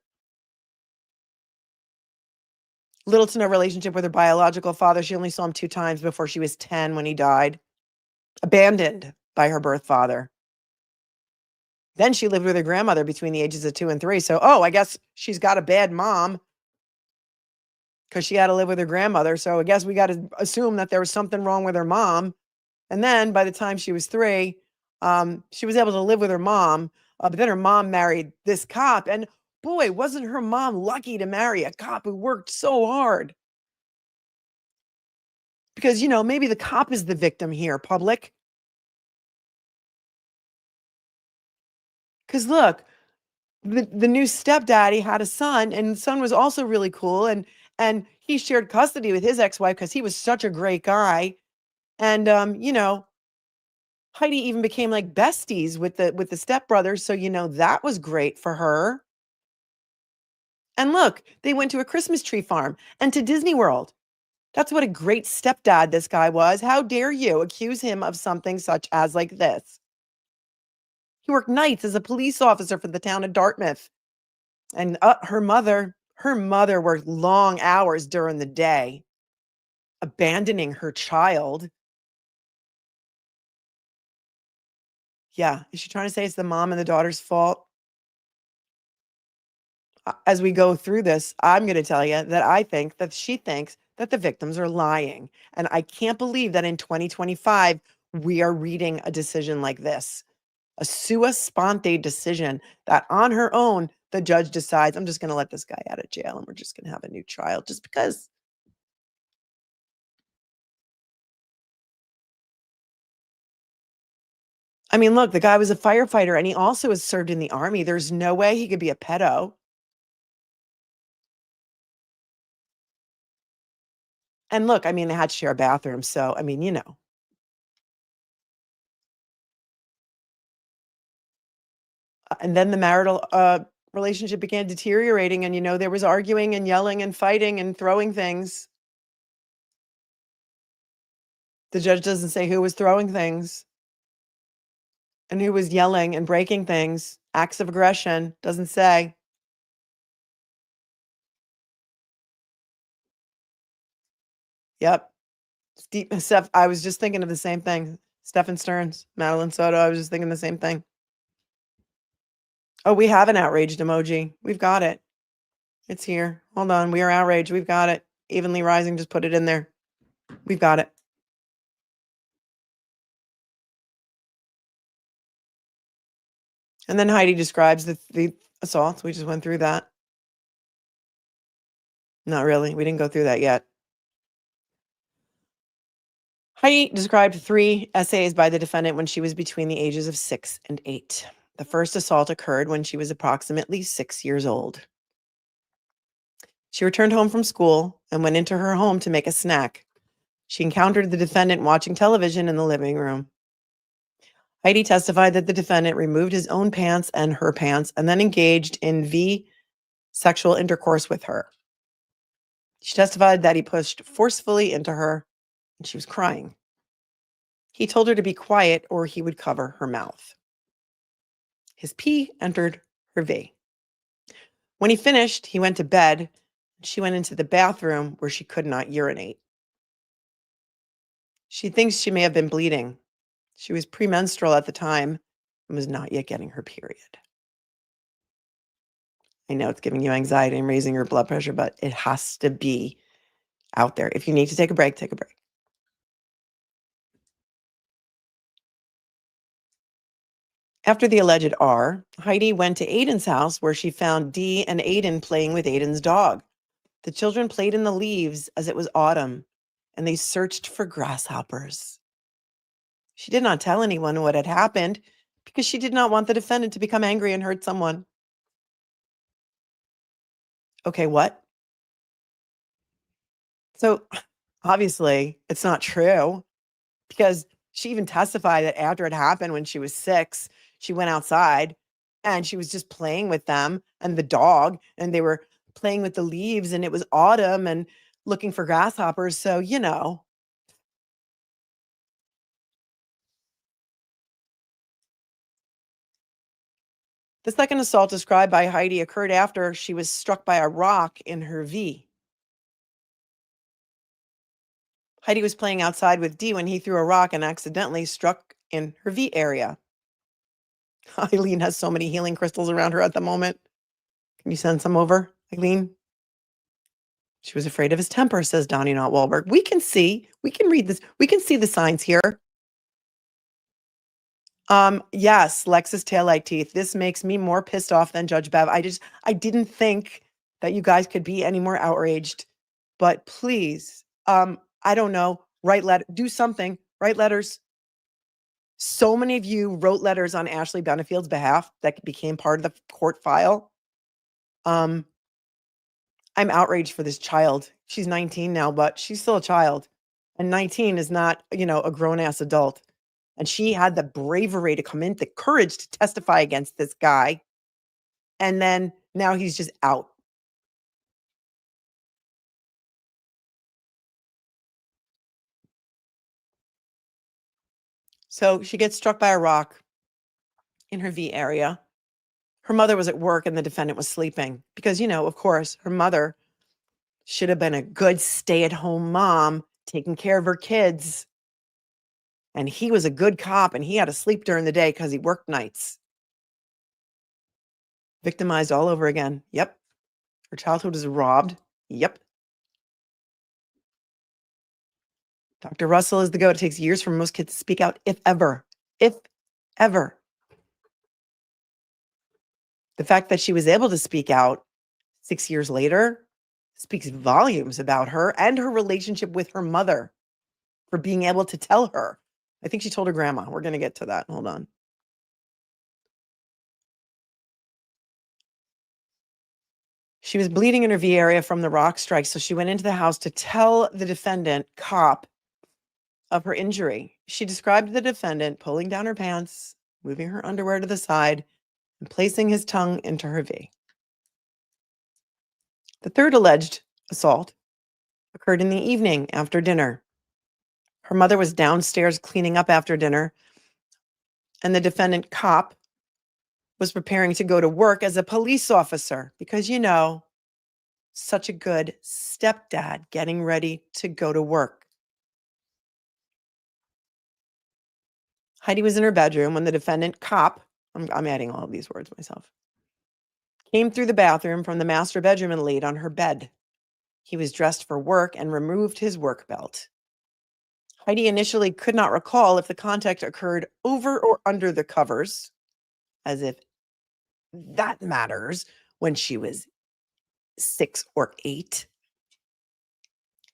Little to no relationship with her biological father. She only saw him 2 times before she was 10 when he died. Abandoned by her birth father. Then she lived with her grandmother between the ages of 2 and 3. So, I guess she's got a bad mom because she had to live with her grandmother. So I guess we got to assume that there was something wrong with her mom. And then by the time she was 3, she was able to live with her mom. But then her mom married this cop. And boy, wasn't her mom lucky to marry a cop who worked so hard. Because, you know, maybe the cop is the victim here, public. Because look, the new stepdaddy had a son, and the son was also really cool. And he shared custody with his ex-wife because he was such a great guy. And you know, Heidi even became like besties with the stepbrothers, so you know that was great for her. And look, they went to a Christmas tree farm and to Disney World. That's what a great stepdad this guy was. How dare you accuse him of something such as like this? He worked nights as a police officer for the town of Dartmouth. And her mother worked long hours during the day, abandoning her child. Yeah, is she trying to say it's the mom and the daughter's fault? As we go through this, I'm going to tell you that I think that she thinks that the victims are lying. And I can't believe that in 2025, we are reading a decision like this, a sua sponte decision that on her own, the judge decides, I'm just going to let this guy out of jail and we're just going to have a new trial just because. I mean, look, the guy was a firefighter and he also has served in the army. There's no way he could be a pedo. And look, I mean, they had to share a bathroom. So, I mean, you know. And then the marital relationship began deteriorating. And, you know, there was arguing and yelling and fighting and throwing things. The judge doesn't say who was throwing things and who was yelling and breaking things. Acts of aggression, doesn't say. Yep. Steph, I was just thinking of the same thing. Stephen Stearns, Madeline Soto. I was just thinking the same thing. Oh, we have an outraged emoji. We've got it. It's here. Hold on. We are outraged. We've got it. Evenly rising. Just put it in there. We've got it. And then Heidi describes the assault. We just went through that. Not really. We didn't go through that yet. Heidi described 3 essays by the defendant when she was between the ages of 6 and 8. The first assault occurred when she was approximately 6 years old. She returned home from school and went into her home to make a snack. She encountered the defendant watching television in the living room. Heidi testified that the defendant removed his own pants and her pants and then engaged in sexual intercourse with her. She testified that he pushed forcefully into her and she was crying. He told her to be quiet or he would cover her mouth. His pee entered her V. When he finished, he went to bed. She went into the bathroom where she could not urinate. She thinks she may have been bleeding. She was premenstrual at the time and was not yet getting her period. I know it's giving you anxiety and raising your blood pressure, but it has to be out there. If you need to take a break, take a break. After the alleged R, Heidi went to Aiden's house where she found Dee and Aiden playing with Aiden's dog. The children played in the leaves as it was autumn, and they searched for grasshoppers. She did not tell anyone what had happened because she did not want the defendant to become angry and hurt someone. Okay, what? So obviously it's not true because she even testified that after it happened when she was 6, she went outside and she was just playing with them and the dog, and they were playing with the leaves and it was autumn and looking for grasshoppers. So, you know. The second assault described by Heidi occurred after she was struck by a rock in her V. Heidi was playing outside with Dee when he threw a rock and accidentally struck in her V area. Eileen has so many healing crystals around her at the moment. Can you send some over, Eileen? She was afraid of his temper, says Donnie Not Wahlberg. We can read this. We can see the signs here. Yes, Lex's taillight teeth. This makes me more pissed off than Judge Bev. I didn't think that you guys could be any more outraged. But please, I don't know, do something, write letters. So many of you wrote letters on Ashley Benefield's behalf that became part of the court file. I'm outraged for this child. She's 19 now, but she's still a child. And 19 is not, a grown-ass adult. And she had the bravery to come in, the courage to testify against this guy. And then now he's just out. So she gets struck by a rock in her V area. Her mother was at work and the defendant was sleeping because, of course, her mother should have been a good stay-at-home mom taking care of her kids. And he was a good cop and he had to sleep during the day because he worked nights. Victimized all over again. Yep. Her childhood was robbed. Yep. Dr. Russell is the GOAT. It takes years for most kids to speak out, if ever. If ever. The fact that she was able to speak out 6 years later speaks volumes about her and her relationship with her mother for being able to tell her. I think she told her grandma. We're going to get to that. Hold on. She was bleeding in her V area from the rock strike, so she went into the house to tell the defendant, cop, of her injury. She described the defendant pulling down her pants, moving her underwear to the side, and placing his tongue into her V. The third alleged assault occurred in the evening after dinner. Her mother was downstairs cleaning up after dinner, and the defendant, cop, was preparing to go to work as a police officer because, such a good stepdad getting ready to go to work. Heidi was in her bedroom when the defendant, cop, I'm adding all of these words myself, came through the bathroom from the master bedroom and laid on her bed. He was dressed for work and removed his work belt. Heidi initially could not recall if the contact occurred over or under the covers, as if that matters when she was 6 or 8.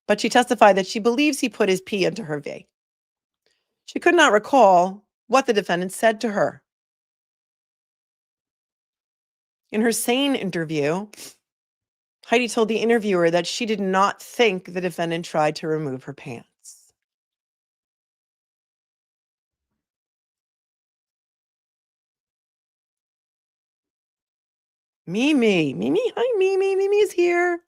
But she testified that she believes he put his pee into her V. She could not recall what the defendant said to her. In her SANE interview, Heidi told the interviewer that she did not think the defendant tried to remove her pants. Mimi, hi Mimi, Mimi is here.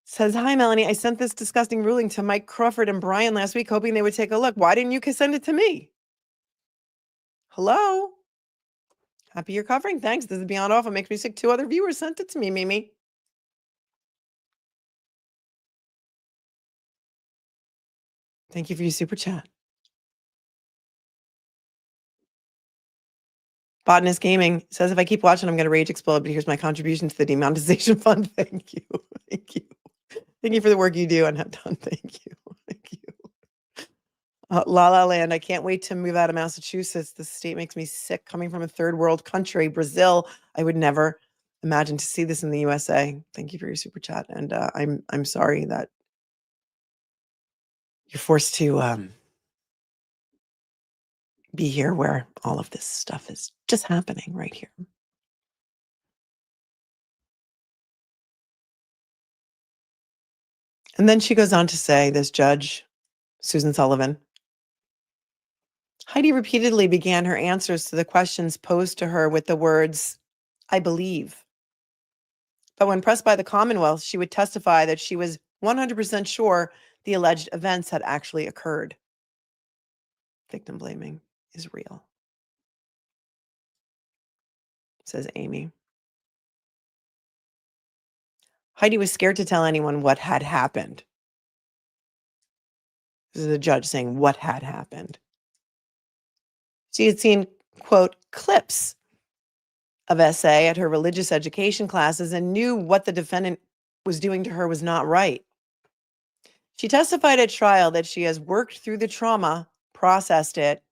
Says, hi Melanie, I sent this disgusting ruling to Mike Crawford and Brian last week, hoping they would take a look. Why didn't you send it to me? Hello? Happy you're covering. Thanks. This is Beyond Awful. Makes me sick. 2 other viewers sent it to me, Mimi. Thank you for your super chat. Botanist Gaming says, if I keep watching, I'm going to rage explode, but here's my contribution to the demonetization fund. Thank you. Thank you. Thank you for the work you do and have done. Thank you. Thank you. La La Land. I can't wait to move out of Massachusetts. This state makes me sick. Coming from a third world country, Brazil, I would never imagine to see this in the USA. Thank you for your super chat. And I'm sorry that you're forced to be here where all of this stuff is just happening right here. And then she goes on to say, this judge, Susan Sullivan, Heidi repeatedly began her answers to the questions posed to her with the words, I believe. But when pressed by the Commonwealth, she would testify that she was 100% sure the alleged events had actually occurred. Victim blaming is real, says Amy. Heidi was scared to tell anyone what had happened. This is the judge saying what had happened. She had seen, quote, clips of SA at her religious education classes and knew what the defendant was doing to her was not right. She testified at trial that she has worked through the trauma, processed it,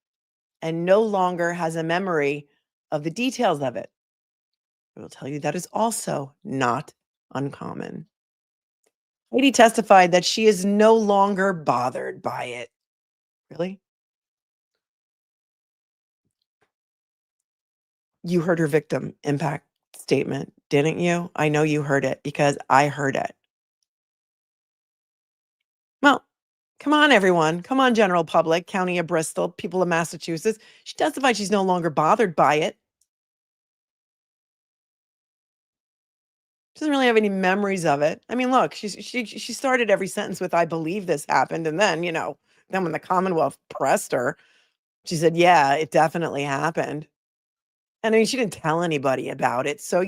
and no longer has a memory of the details of it. I will tell you that is also not uncommon. Heidi testified that she is no longer bothered by it. Really? You heard her victim impact statement, didn't you? I know you heard it because I heard it. Well, Come on, everyone. Come on, general public, County of Bristol, people of Massachusetts. She testified she's no longer bothered by it. She doesn't really have any memories of it. I mean, look, she started every sentence with, I believe this happened. And then, then when the Commonwealth pressed her, she said, yeah, it definitely happened. And I mean, she didn't tell anybody about it. So,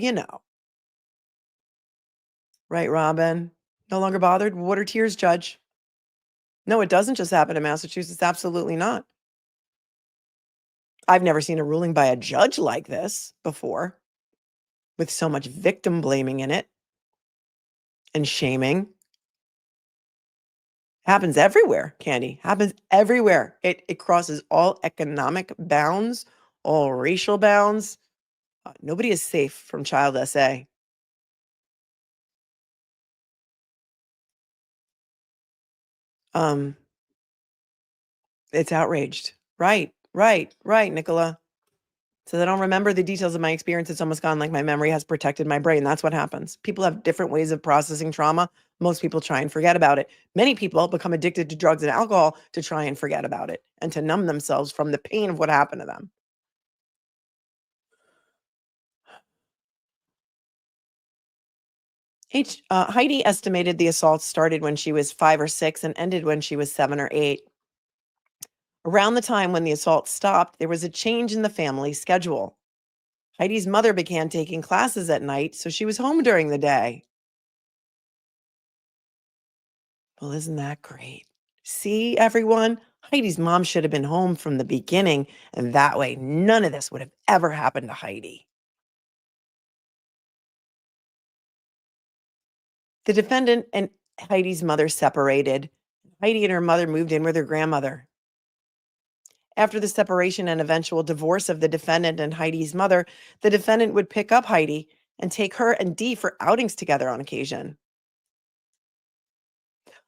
Right, Robin? No longer bothered? What are tears, Judge? No, it doesn't just happen in Massachusetts. Absolutely not. I've never seen a ruling by a judge like this before, with so much victim blaming in it and shaming. Happens everywhere, Candy. Happens everywhere. It crosses all economic bounds, all racial bounds. Nobody is safe from child SA. It's outraged. Right, Nicola. So I don't remember the details of my experience. It's almost gone, like my memory has protected my brain. That's what happens. People have different ways of processing trauma. Most people try and forget about it. Many people become addicted to drugs and alcohol to try and forget about it and to numb themselves from the pain of what happened to them. Heidi estimated the assault started when she was 5 or 6 and ended when she was 7 or 8. Around the time when the assault stopped, there was a change in the family schedule. Heidi's mother began taking classes at night, so she was home during the day. Well, isn't that great? See, everyone? Heidi's mom should have been home from the beginning, and that way none of this would have ever happened to Heidi. The defendant and Heidi's mother separated. Heidi and her mother moved in with her grandmother. After the separation and eventual divorce of the defendant and Heidi's mother, the defendant would pick up Heidi and take her and Dee for outings together on occasion.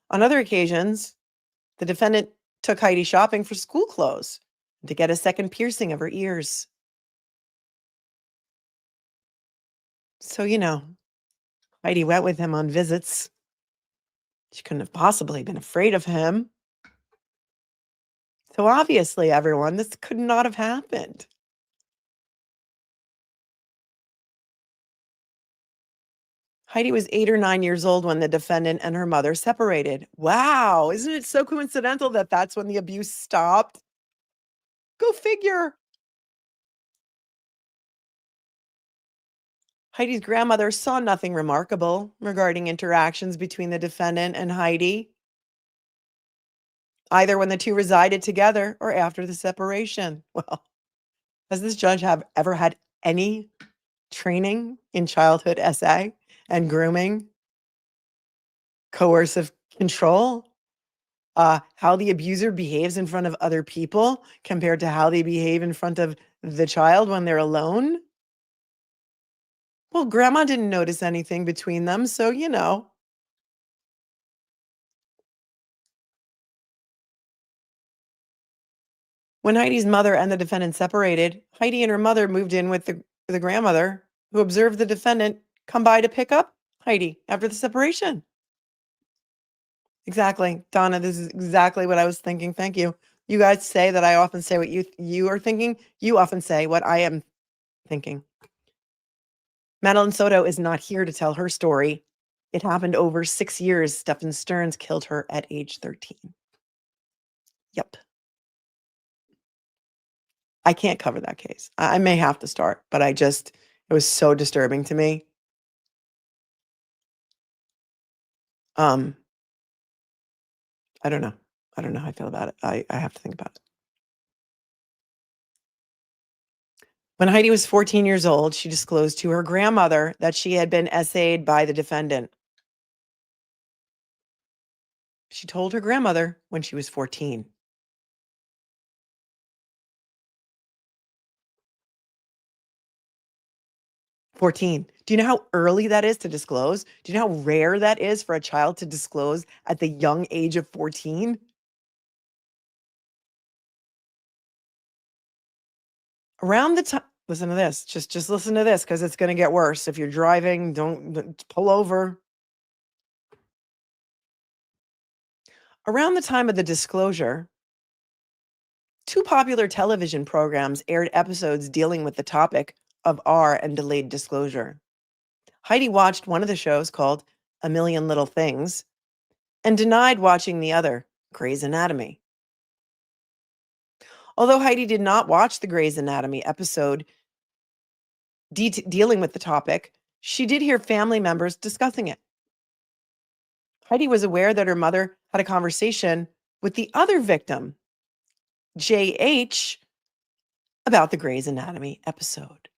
On other occasions, the defendant took Heidi shopping for school clothes and to get a second piercing of her ears. So, Heidi went with him on visits. She couldn't have possibly been afraid of him. So obviously, everyone, this could not have happened. Heidi was 8 or 9 years old when the defendant and her mother separated. Wow, isn't it so coincidental that that's when the abuse stopped? Go figure. Heidi's grandmother saw nothing remarkable regarding interactions between the defendant and Heidi, either when the two resided together or after the separation. Well, has this judge ever had any training in childhood SA and grooming, coercive control, how the abuser behaves in front of other people compared to how they behave in front of the child when they're alone? Well, grandma didn't notice anything between them, so When Heidi's mother and the defendant separated, Heidi and her mother moved in with the grandmother, who observed the defendant come by to pick up Heidi after the separation. Exactly. Donna, this is exactly what I was thinking. Thank you. You guys say that I often say what you are thinking. You often say what I am thinking. Madeline Soto is not here to tell her story. It happened over 6 years. Stephen Stearns killed her at age 13. Yep. I can't cover that case. I may have to start, but it was so disturbing to me. I don't know. I don't know how I feel about it. I have to think about it. When Heidi was 14 years old, she disclosed to her grandmother that she had been SA'd by the defendant. She told her grandmother when she was 14. Do you know how early that is to disclose? Do you know how rare that is for a child to disclose at the young age of 14? Around the time, listen to this. Just listen to this, because it's going to get worse. If you're driving, don't pull over. Around the time of the disclosure, 2 popular television programs aired episodes dealing with the topic of R and delayed disclosure. Heidi watched one of the shows called A Million Little Things and denied watching the other, Grey's Anatomy. Although Heidi did not watch the Grey's Anatomy episode dealing with the topic, she did hear family members discussing it. Heidi was aware that her mother had a conversation with the other victim, JH, about the Grey's Anatomy episode.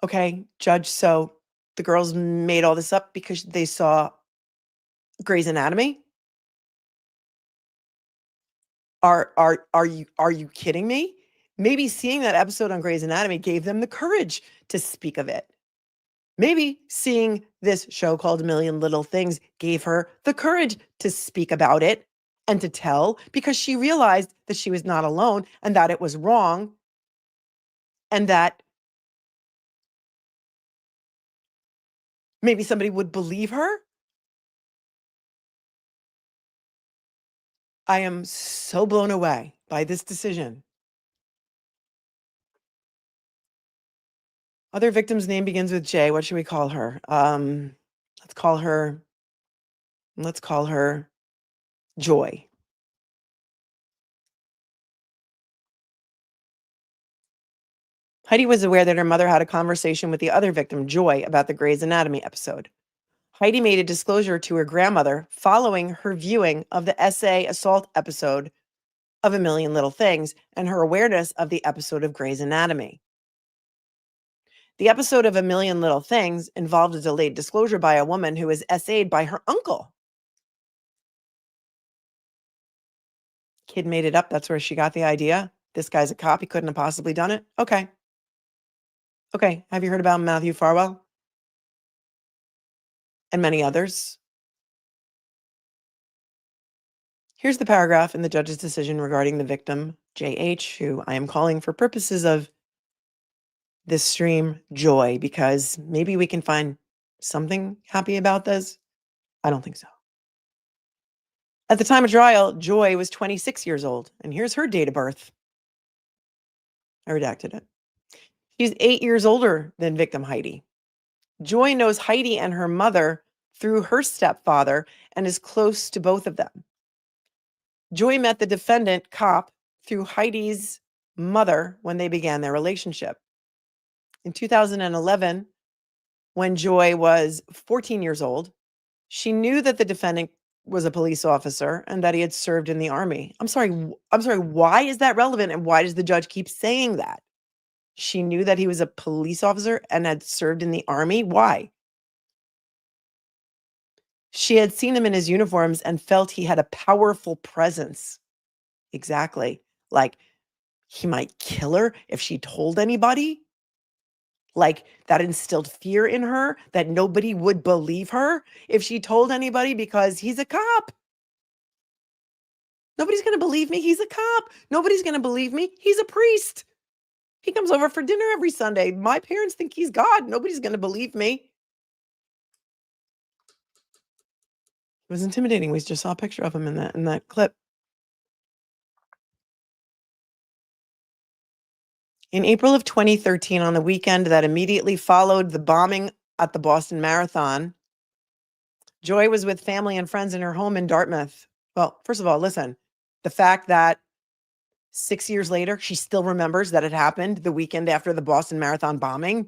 Okay, Judge, so the girls made all this up because they saw Grey's Anatomy? Are you kidding me? Maybe seeing that episode on Grey's Anatomy gave them the courage to speak of it. Maybe seeing this show called A Million Little Things gave her the courage to speak about it and to tell, because she realized that she was not alone and that it was wrong and that maybe somebody would believe her. I am so blown away by this decision. Other victim's name begins with J. What should we call her? Let's call her Joy. Heidi was aware that her mother had a conversation with the other victim, Joy, about the Grey's Anatomy episode. Heidi made a disclosure to her grandmother following her viewing of the SA assault episode of A Million Little Things and her awareness of the episode of Grey's Anatomy. The episode of A Million Little Things involved a delayed disclosure by a woman who was SA'd by her uncle. Kid made it up. That's where she got the idea. This guy's a cop. He couldn't have possibly done it. Okay. Have you heard about Matthew Farwell? And many others? Here's the paragraph in the judge's decision regarding the victim, JH, who I am calling for purposes of this stream Joy, because maybe we can find something happy about this. I don't think so. At the time of trial, Joy was 26 years old, and here's her date of birth. I redacted it. She's 8 years older than victim Heidi. Joy knows Heidi and her mother through her stepfather and is close to both of them. Joy met the defendant, cop, through Heidi's mother when they began their relationship. In 2011, when Joy was 14 years old, she knew that the defendant was a police officer and that he had served in the Army. I'm sorry, why is that relevant, and why does the judge keep saying that? She knew that he was a police officer and had served in the Army? Why? She had seen him in his uniforms and felt he had a powerful presence. Exactly. Like he might kill her if she told anybody. Like that instilled fear in her that nobody would believe her if she told anybody, because he's a cop. Nobody's going to believe me. He's a cop. Nobody's going to believe me. He's a priest. He comes over for dinner every Sunday. My parents think he's God. Nobody's going to believe me. It was intimidating. We just saw a picture of him in that clip. In April of 2013, on the weekend that immediately followed the bombing at the Boston Marathon, Joy was with family and friends in her home in Dartmouth. Well, first of all, listen, the fact that 6 years later, she still remembers that it happened the weekend after the Boston Marathon bombing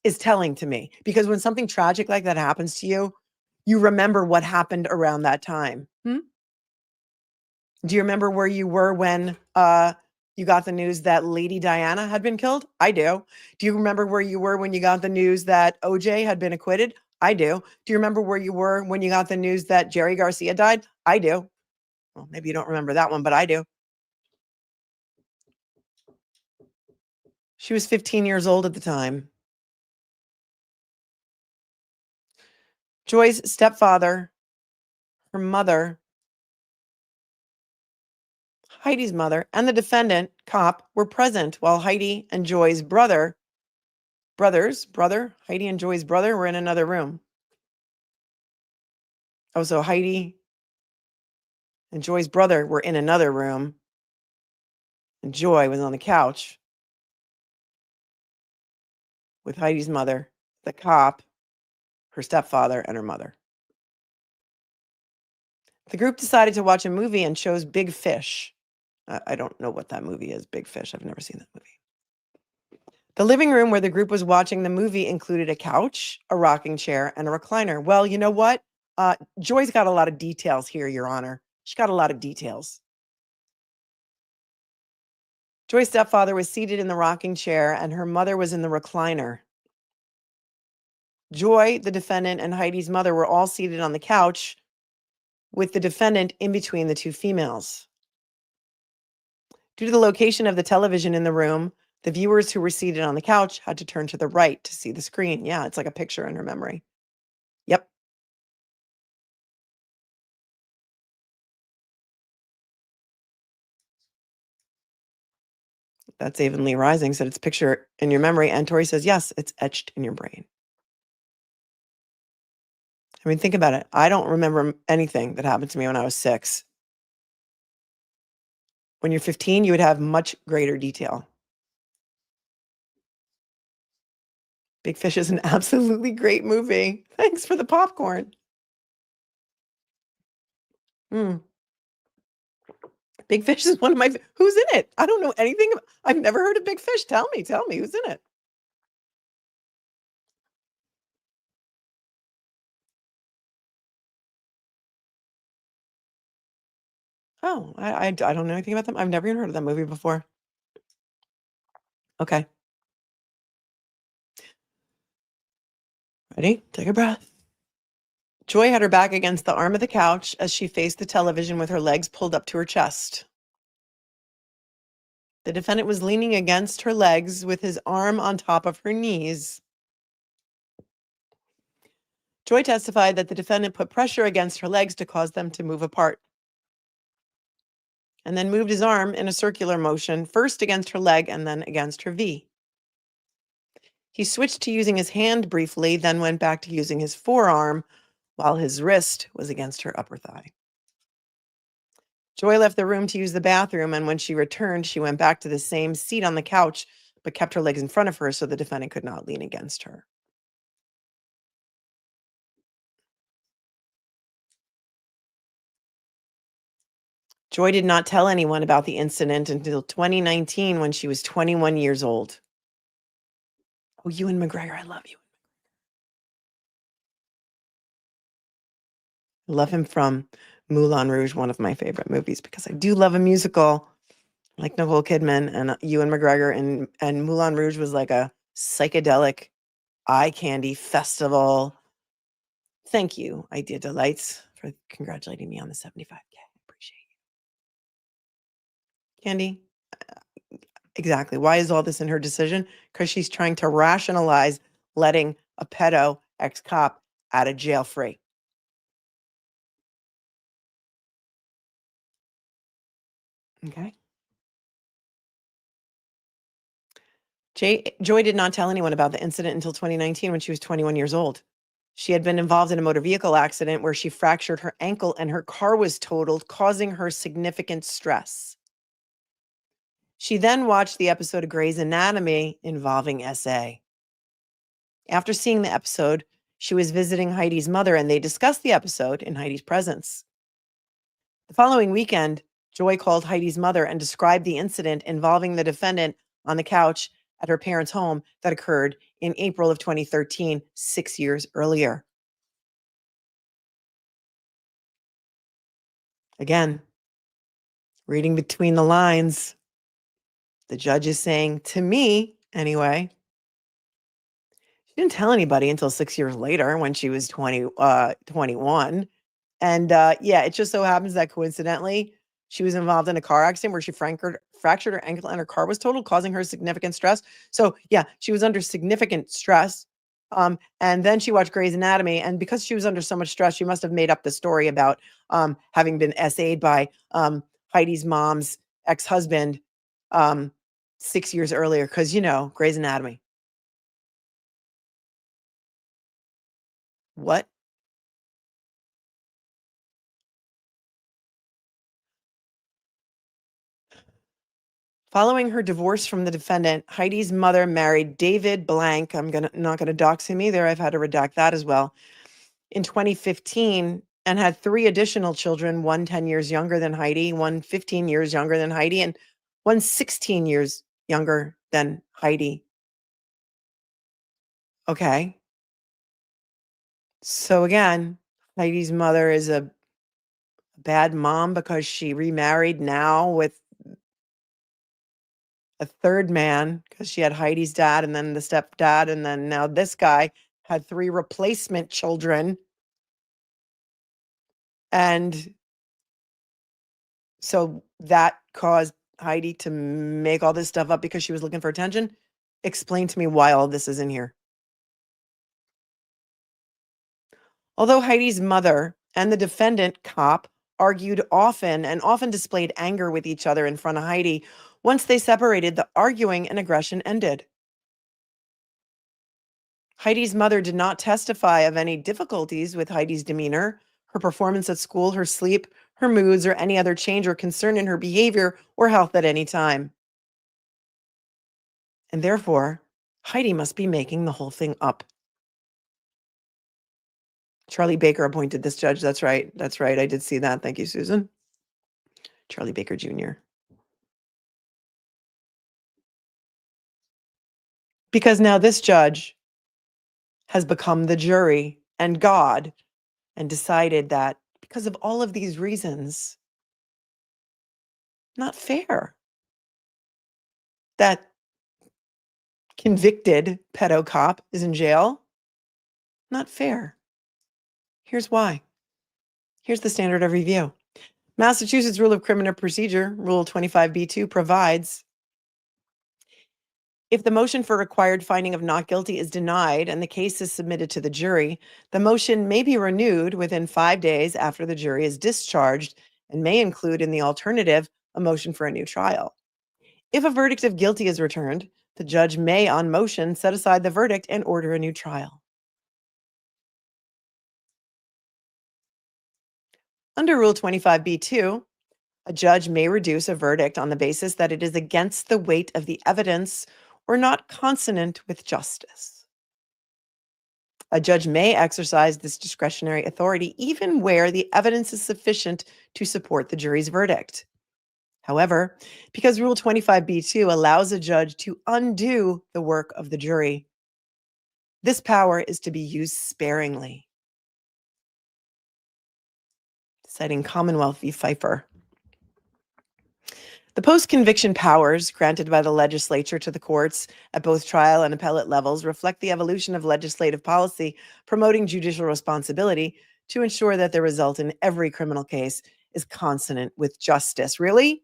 is telling to me. Because when something tragic like that happens to you, you remember what happened around that time. Do you remember where you were when you got the news that Lady Diana had been killed? I do. Do you remember where you were when you got the news that OJ had been acquitted? I do. Do you remember where you were when you got the news that Jerry Garcia died? I do. Well, maybe you don't remember that one, but I do. She was 15 years old at the time. Joy's stepfather, her mother, Heidi's mother, and the defendant, cop, were present while Heidi and Joy's brother, Heidi and Joy's brother, were in another room. Oh, so Heidi and Joy's brother were in another room, and Joy was on the couch with Heidi's mother, the cop, her stepfather, and her mother. The group decided to watch a movie and chose Big Fish. I don't know what that movie is, Big Fish. I've never seen that movie. The living room where the group was watching the movie included a couch, a rocking chair, and a recliner. Well, you know what? Joy's got a lot of details here, Your Honor. She's got a lot of details. Joy's stepfather was seated in the rocking chair, and her mother was in the recliner. Joy, the defendant, and Heidi's mother were all seated on the couch, with the defendant in between the two females. Due to the location of the television in the room, the viewers who were seated on the couch had to turn to the right to see the screen. Yeah, it's like a picture in her memory. Yep. That's Avon Lee Rising said it's picture in your memory. And Tori says, yes, it's etched in your brain. I mean, think about it. I don't remember anything that happened to me when I was 6. When you're 15, you would have much greater detail. Big Fish is an absolutely great movie. Thanks for the popcorn. Big Fish is one of my... Who's in it? I don't know anything. I've never heard of Big Fish. Tell me who's in it. Oh, I don't know anything about them. I've never even heard of that movie before. Okay. Ready? Take a breath. Joy had her back against the arm of the couch as she faced the television with her legs pulled up to her chest. The defendant was leaning against her legs with his arm on top of her knees. Joy testified that the defendant put pressure against her legs to cause them to move apart, and then moved his arm in a circular motion, first against her leg and then against her V. He switched to using his hand briefly, then went back to using his forearm while his wrist was against her upper thigh. Joy left the room to use the bathroom, and when she returned, she went back to the same seat on the couch, but kept her legs in front of her so the defendant could not lean against her. Joy did not tell anyone about the incident until 2019 when she was 21 years old. Oh, Ewan McGregor, I love you. I love him from Moulin Rouge, one of my favorite movies, because I do love a musical like Nicole Kidman, and Ewan McGregor, and Moulin Rouge was like a psychedelic eye candy festival. Thank you, Idea Delights, for congratulating me on the 75K. Appreciate you. Candy, exactly. Why is all this in her decision? Because she's trying to rationalize letting a pedo ex-cop out of jail free. Okay. Joy did not tell anyone about the incident until 2019 when she was 21 years old. She had been involved in a motor vehicle accident where she fractured her ankle and her car was totaled, causing her significant stress. She then watched the episode of Grey's Anatomy involving SA. After seeing the episode, she was visiting Heidi's mother, and they discussed the episode in Heidi's presence. The following weekend, Joy called Heidi's mother and described the incident involving the defendant on the couch at her parents' home that occurred in April of 2013, 6 years earlier. Again, reading between the lines, the judge is saying, to me anyway, she didn't tell anybody until 6 years later when she was 21. And yeah, it just so happens that coincidentally, she was involved in a car accident where she fractured her ankle and her car was totaled, causing her significant stress. So yeah, she was under significant stress. And then she watched Grey's Anatomy. And because she was under so much stress, she must have made up the story about having been SA'd by Heidi's mom's ex-husband 6 years earlier. Because, you know, Grey's Anatomy. What? Following her divorce from the defendant, Heidi's mother married David Blank. Not gonna dox him either. I've had to redact that as well. In 2015, and had 3 additional children, one 10 years younger than Heidi, one 15 years younger than Heidi, and one 16 years younger than Heidi. Okay. So again, Heidi's mother is a bad mom because she remarried now with a third man, because she had Heidi's dad and then the stepdad, and then now this guy had 3 replacement children. And so that caused Heidi to make all this stuff up because she was looking for attention. Explain to me why all this is in here. Although Heidi's mother and the defendant cop argued often and often displayed anger with each other in front of Heidi, once they separated, the arguing and aggression ended. Heidi's mother did not testify of any difficulties with Heidi's demeanor, her performance at school, her sleep, her moods, or any other change or concern in her behavior or health at any time. And therefore, Heidi must be making the whole thing up. Charlie Baker appointed this judge. That's right. That's right. I did see that. Thank you, Susan. Charlie Baker Jr. Because now this judge has become the jury and God and decided that because of all of these reasons, not fair that convicted pedo cop is in jail. Not fair. Here's why. Here's the standard of review. Massachusetts Rule of Criminal Procedure, Rule 25B2, provides if the motion for required finding of not guilty is denied and the case is submitted to the jury, the motion may be renewed within 5 days after the jury is discharged and may include in the alternative a motion for a new trial. If a verdict of guilty is returned, the judge may, on motion, set aside the verdict and order a new trial. Under Rule 25B2, a judge may reduce a verdict on the basis that it is against the weight of the evidence or not consonant with justice. A judge may exercise this discretionary authority even where the evidence is sufficient to support the jury's verdict. However, because Rule 25B2 allows a judge to undo the work of the jury, this power is to be used sparingly. Citing Commonwealth v. Pfeiffer. The post-conviction powers granted by the legislature to the courts at both trial and appellate levels reflect the evolution of legislative policy promoting judicial responsibility to ensure that the result in every criminal case is consonant with justice. Really?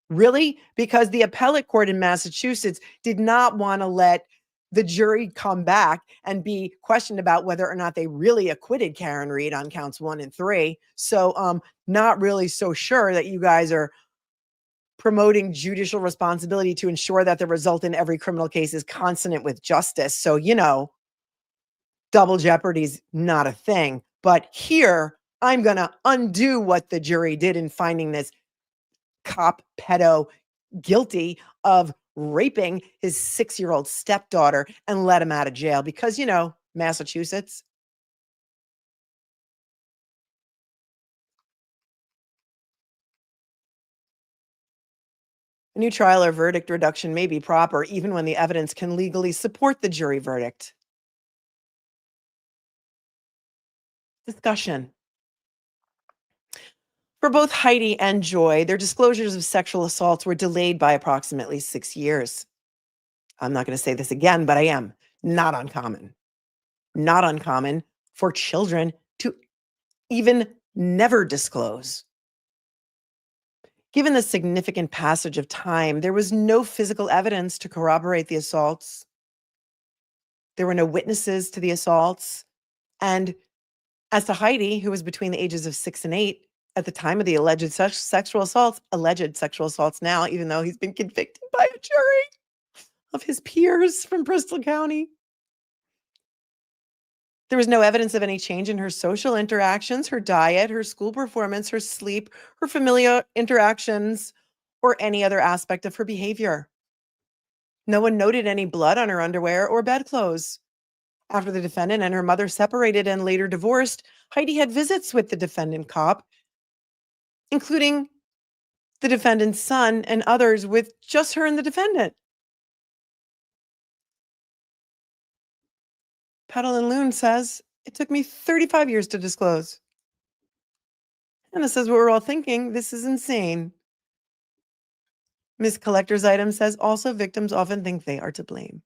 Really? Because the appellate court in Massachusetts did not want to let the jury come back and be questioned about whether or not they really acquitted Karen Reed on counts 1 and 3. So not really so sure that you guys are promoting judicial responsibility to ensure that the result in every criminal case is consonant with justice. So, double jeopardy's not a thing. But here, I'm going to undo what the jury did in finding this cop pedo guilty of raping his 6-year-old stepdaughter and let him out of jail because, Massachusetts. A new trial or verdict reduction may be proper even when the evidence can legally support the jury verdict. Discussion. For both Heidi and Joy, their disclosures of sexual assaults were delayed by approximately 6 years. I'm not going to say this again, but I am. Not uncommon. Not uncommon for children to even never disclose. Given the significant passage of time, there was no physical evidence to corroborate the assaults. There were no witnesses to the assaults. And as to Heidi, who was between the ages of 6 and 8 at the time of the alleged sexual assaults now, even though he's been convicted by a jury of his peers from Bristol County. There was no evidence of any change in her social interactions, her diet, her school performance, her sleep, her familial interactions, or any other aspect of her behavior. No one noted any blood on her underwear or bedclothes. After the defendant and her mother separated and later divorced, Heidi had visits with the defendant cop, including the defendant's son and others, with just her and the defendant. Petal and Loon says, it took me 35 years to disclose. Hannah says what we're all thinking. This is insane. Miss Collector's Item says, also victims often think they are to blame.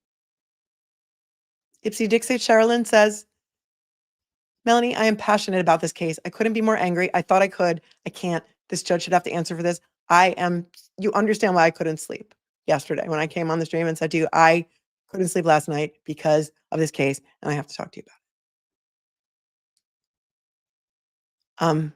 Ipsy Dixit Sherilyn says, Melanie, I am passionate about this case. I couldn't be more angry. I thought I could. I can't. This judge should have to answer for this. You understand why I couldn't sleep yesterday when I came on the stream and said to you, I couldn't sleep last night because of this case, and I have to talk to you about it.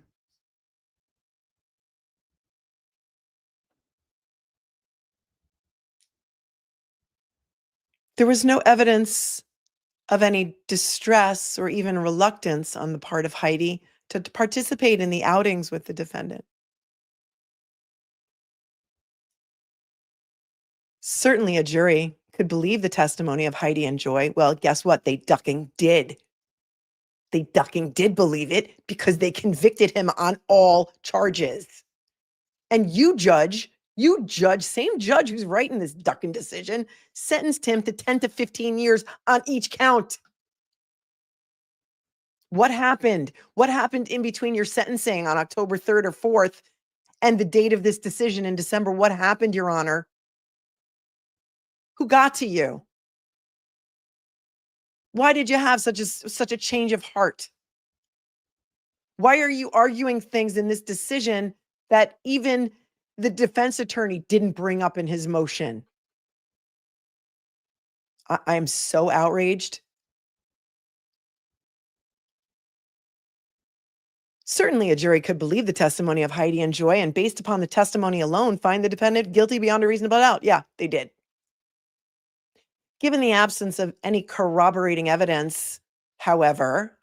There was no evidence of any distress or even reluctance on the part of Heidi to participate in the outings with the defendant. Certainly a jury could believe the testimony of Heidi and Joy. Well, guess what? They ducking did. They ducking did believe it because they convicted him on all charges. And you judge, same judge who's writing this ducking decision, sentenced him to 10 to 15 years on each count. What happened? What happened in between your sentencing on October 3rd or 4th and the date of this decision in December? What happened, Your Honor? Who got to you? Why did you have such a change of heart? Why are you arguing things in this decision that even the defense attorney didn't bring up in his motion? I am so outraged. Certainly a jury could believe the testimony of Heidi and Joy and based upon the testimony alone find the defendant guilty beyond a reasonable doubt. Yeah, they did. Given the absence of any corroborating evidence, however,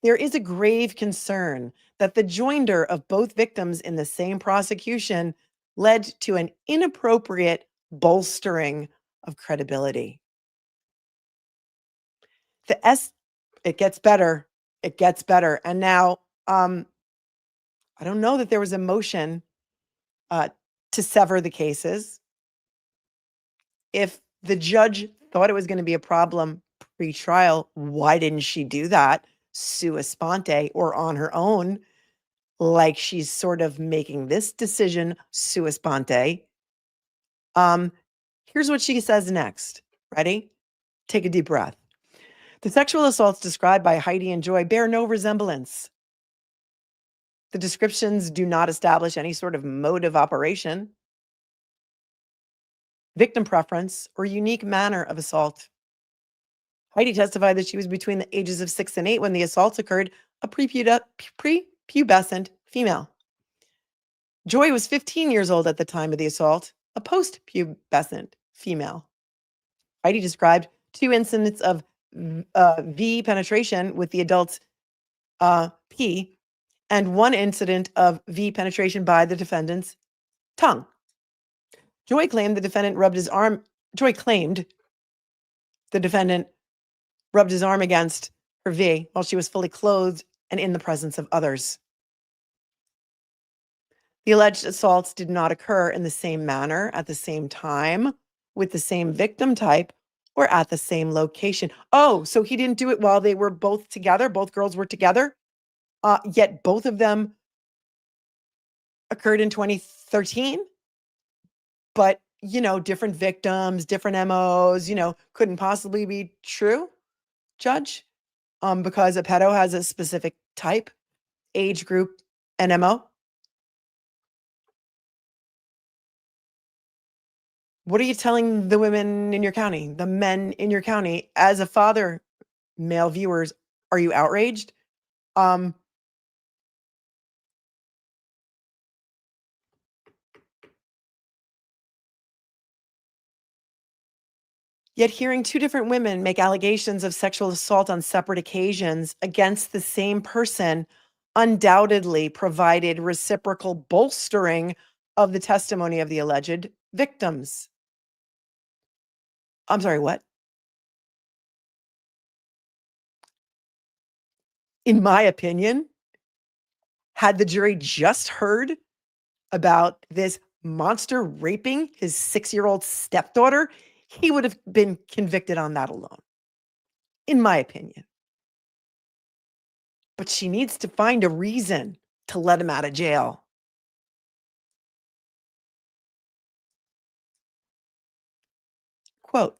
there is a grave concern that the joinder of both victims in the same prosecution led to an inappropriate bolstering of credibility. It gets better. It gets better. And now, I don't know that there was a motion to sever the cases. If the judge thought it was going to be a problem pre-trial, why didn't she do that sua sponte or on her own, like she's sort of making this decision sua sponte? Here's what she says next. Ready? Take a deep breath. The sexual assaults described by Heidi and Joy bear no resemblance. The descriptions do not establish any sort of mode of operation, victim preference, or unique manner of assault. Heidi testified that she was between the ages of 6 and 8 when the assaults occurred, a prepubescent female. Joy was 15 years old at the time of the assault, a post-pubescent female. Heidi described 2 incidents of V penetration with the adult's P and 1 incident of V penetration by the defendant's tongue. Joy claimed the defendant rubbed his arm. Joy claimed the defendant rubbed his arm against her V while she was fully clothed and in the presence of others. The alleged assaults did not occur in the same manner, at the same time, with the same victim type, or at the same location. Oh, so he didn't do it while they were both together. Both girls were together. Yet both of them occurred in 2013. But, different victims, different MOs, couldn't possibly be true, Judge, because a pedo has a specific type, age group, and MO. What are you telling the women in your county, the men in your county? As a father, male viewers, are you outraged? Yet hearing 2 different women make allegations of sexual assault on separate occasions against the same person undoubtedly provided reciprocal bolstering of the testimony of the alleged victims. I'm sorry, what? In my opinion, had the jury just heard about this monster raping his 6-year-old stepdaughter, he would have been convicted on that alone, in my opinion. But she needs to find a reason to let him out of jail. Quote,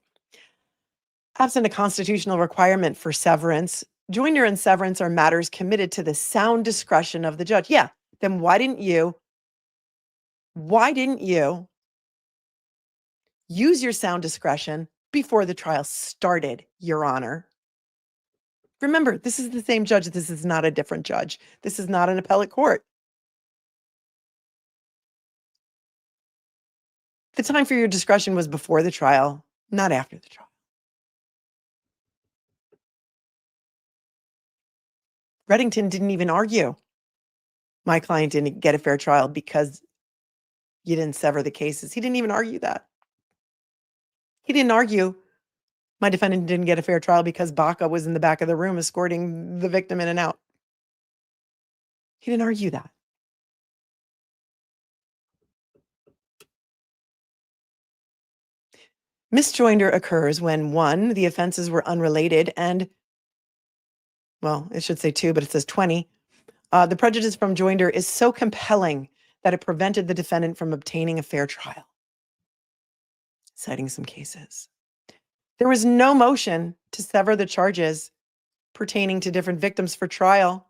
absent a constitutional requirement for severance, joinder and severance are matters committed to the sound discretion of the judge. Yeah, then why didn't you use your sound discretion before the trial started, Your Honor? Remember, this is the same judge. This is not a different judge. This is not an appellate court. The time for your discretion was before the trial, not after the trial. Reddington didn't even argue. My client didn't get a fair trial because you didn't sever the cases. He didn't even argue that. He didn't argue my defendant didn't get a fair trial because Baca was in the back of the room escorting the victim in and out. He didn't argue that. Misjoinder occurs when 1, the offenses were unrelated, and, well, it should say 2, but it says 20. The prejudice from joinder is so compelling that it prevented the defendant from obtaining a fair trial. Citing some cases. There was no motion to sever the charges pertaining to different victims for trial.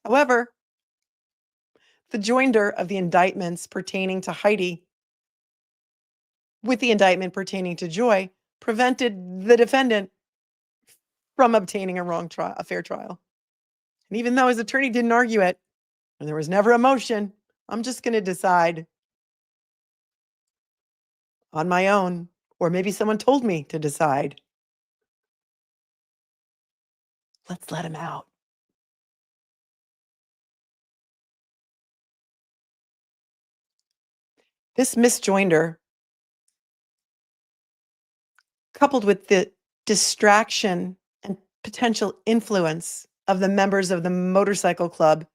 However, the joinder of the indictments pertaining to Heidi with the indictment pertaining to Joy prevented the defendant from obtaining a fair trial. And even though his attorney didn't argue it, and there was never a motion, I'm just going to decide on my own, or maybe someone told me to decide. Let's let him out. This misjoinder, coupled with the distraction and potential influence of the members of the motorcycle club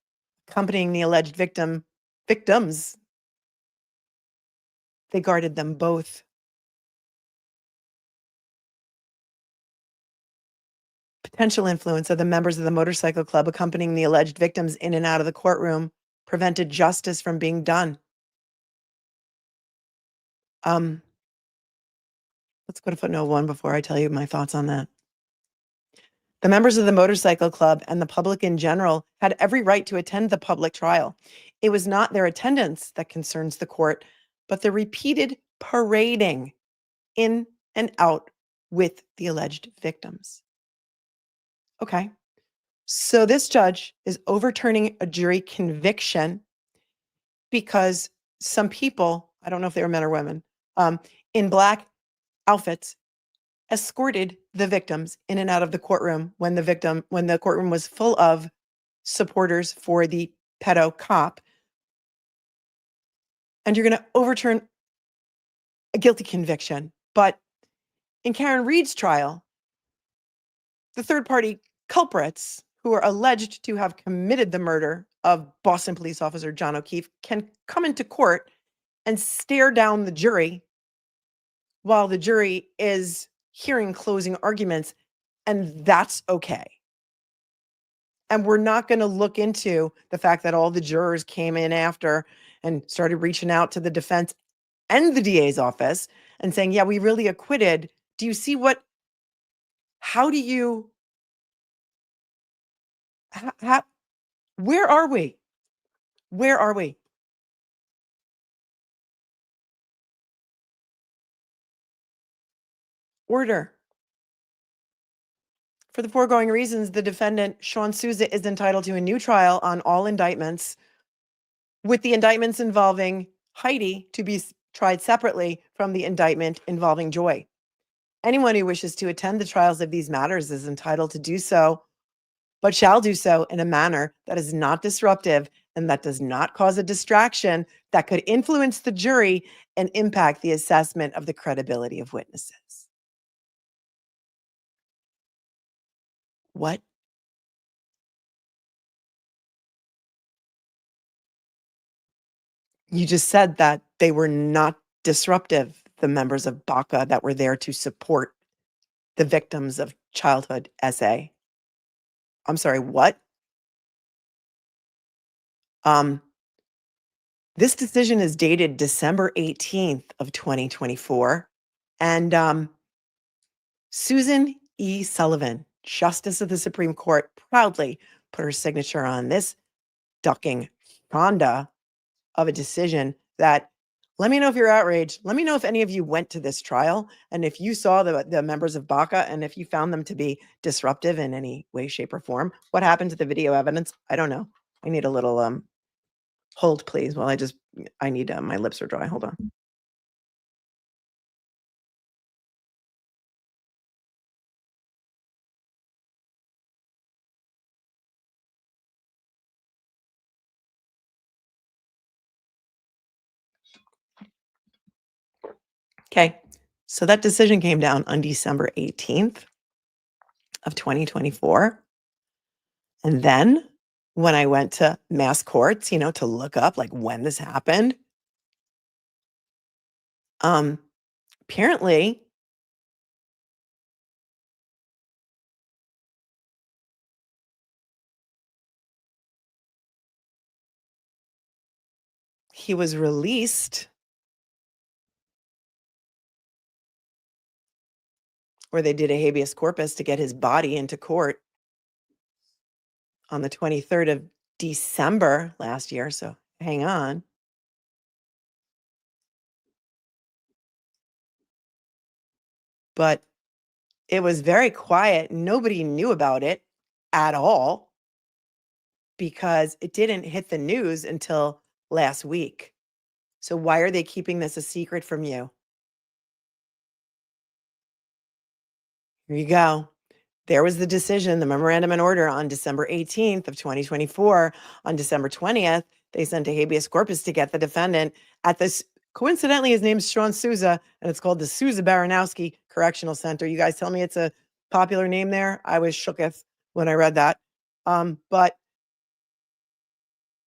accompanying the alleged victims, they guarded them both. Potential influence of the members of the motorcycle club accompanying the alleged victims in and out of the courtroom prevented justice from being done. Let's go to footnote 1 before I tell you my thoughts on that. The members of the motorcycle club and the public in general had every right to attend the public trial. It was not their attendance that concerns the court, but the repeated parading in and out with the alleged victims. Okay, so this judge is overturning a jury conviction because some people, I don't know if they were men or women, in black outfits escorted the victims in and out of the courtroom when the courtroom was full of supporters for the pedo cop. And you're going to overturn a guilty conviction. But in Karen Reed's trial, the third-party culprits who are alleged to have committed the murder of Boston police officer John O'Keefe can come into court and stare down the jury while the jury is hearing closing arguments, and that's okay. And we're not going to look into the fact that all the jurors came in after and started reaching out to the defense and the DA's office and saying, yeah, we really acquitted. Do you see how do you, where are we? Where are we? Order. For the foregoing reasons, the defendant, Shawn Souza, is entitled to a new trial on all indictments, with the indictments involving Heidi to be tried separately from the indictment involving Joy. Anyone who wishes to attend the trials of these matters is entitled to do so, but shall do so in a manner that is not disruptive and that does not cause a distraction that could influence the jury and impact the assessment of the credibility of witnesses. What? You just said that they were not disruptive, the members of BACA that were there to support the victims of childhood SA. I'm sorry, what? This decision is dated December 18th of 2024. And Susan E. Sullivan, Justice of the Supreme Court, proudly put her signature on this ducking Honda of a decision that, let me know if you're outraged. Let me know if any of you went to this trial and if you saw the members of BACA and if you found them to be disruptive in any way, shape, or form. What happened to the video evidence? I don't know. I need a little hold, please. While I need my lips are dry. Hold on. Okay, so that decision came down on December 18th of 2024. And then when I went to mass courts, to look up like when this happened, apparently he was released, or they did a habeas corpus to get his body into court on the 23rd of December last year. So hang on. But it was very quiet. Nobody knew about it at all because it didn't hit the news until last week. So why are they keeping this a secret from you? Here you go. There was the decision, the memorandum and order on December 18th of 2024. On December 20th, they sent a habeas corpus to get the defendant at this. Coincidentally, his name's Shawn Souza, and it's called the Souza Baranowski Correctional Center. You guys tell me it's a popular name there. I was shooketh when I read that. But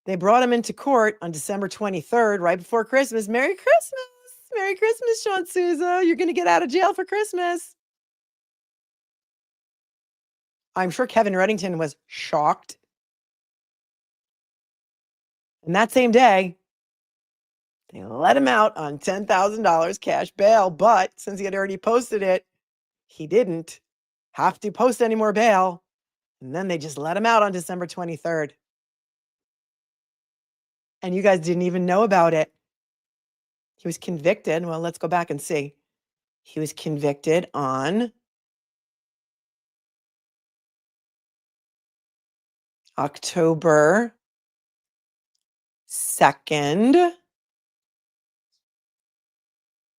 they brought him into court on December 23rd, right before Christmas. Merry Christmas. Merry Christmas, Shawn Souza. You're going to get out of jail for Christmas. I'm sure Kevin Reddington was shocked. And that same day, they let him out on $10,000 cash bail. But since he had already posted it, he didn't have to post any more bail. And then they just let him out on December 23rd. And you guys didn't even know about it. He was convicted. Well, let's go back and see. He was convicted on October 2nd.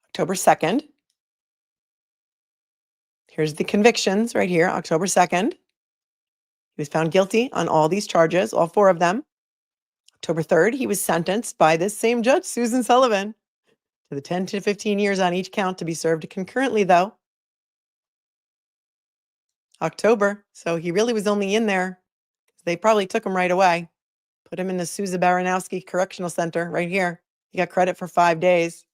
October 2nd. Here's the convictions right here, October 2nd. He was found guilty on all these charges, all 4 of them. October 3rd, he was sentenced by this same judge, Susan Sullivan, to the 10 to 15 years on each count to be served concurrently, though. October. So he really was only in there. They probably took him right away. Put him in the Souza Baranowski Correctional Center right here. He got credit for 5 days.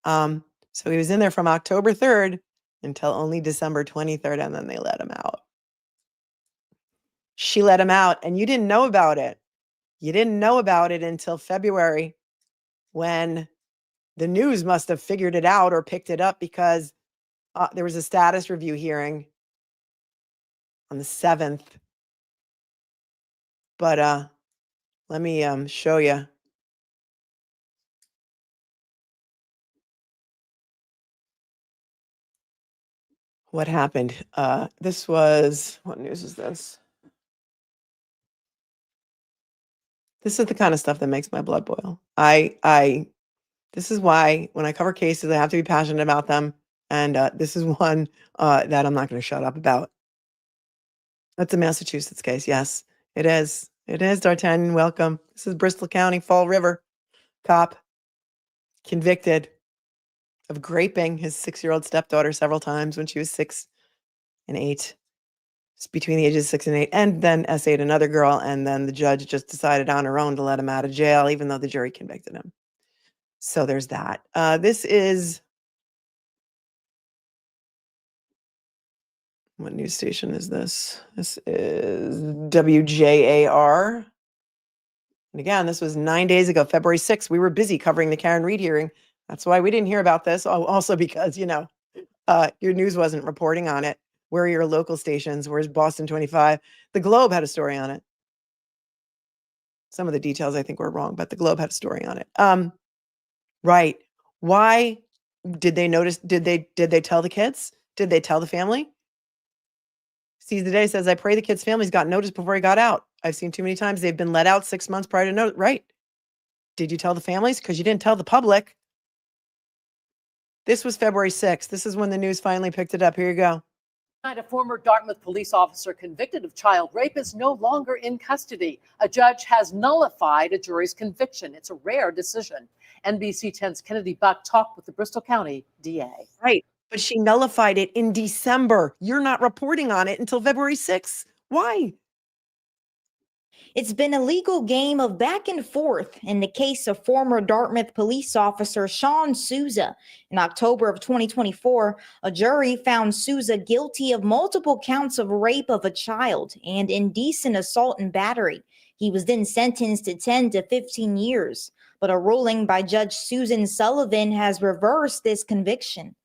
So he was in there from October 3rd until only December 23rd, and then they let him out. She let him out, and you didn't know about it. You didn't know about it until February, when the news must have figured it out or picked it up, because there was a status review hearing on the 7th. But let me show you. What happened? This was, what news is this? This is the kind of stuff that makes my blood boil. This is why when I cover cases, I have to be passionate about them. And this is one that I'm not going to shut up about. That's a Massachusetts case. Yes, it is. It is, D'Artagnan. Welcome. This is Bristol County, Fall River cop convicted of graping his 6-year-old stepdaughter several times when she was 6 and 8. It's between the ages of 6 and 8, and then essayed another girl, and then the judge just decided on her own to let him out of jail, even though the jury convicted him. So there's that. This is... What news station is this? This is WJAR. And again, this was 9 days ago, February 6th. We were busy covering the Karen Reed hearing. That's why we didn't hear about this. Also because, your news wasn't reporting on it. Where are your local stations? Where's Boston 25? The Globe had a story on it. Some of the details I think were wrong, but the Globe had a story on it. Right. Why did they notice? Did they tell the kids? Did they tell the family? Seize the Day says, I pray the kid's families got notice before he got out. I've seen too many times they've been let out 6 months prior to notice. Right. Did you tell the families? Because you didn't tell the public. This was February 6th. This is when the news finally picked it up. Here you go. A former Dartmouth police officer convicted of child rape is no longer in custody. A judge has nullified a jury's conviction. It's a rare decision. NBC 10's Kennedy Buck talked with the Bristol County DA. Right. But she nullified it in December. You're not reporting on it until February 6th. Why? It's been a legal game of back and forth in the case of former Dartmouth police officer Shawn Souza. In October of 2024, a jury found Souza guilty of multiple counts of rape of a child and indecent assault and battery. He was then sentenced to 10 to 15 years, but a ruling by Judge Susan Sullivan has reversed this conviction.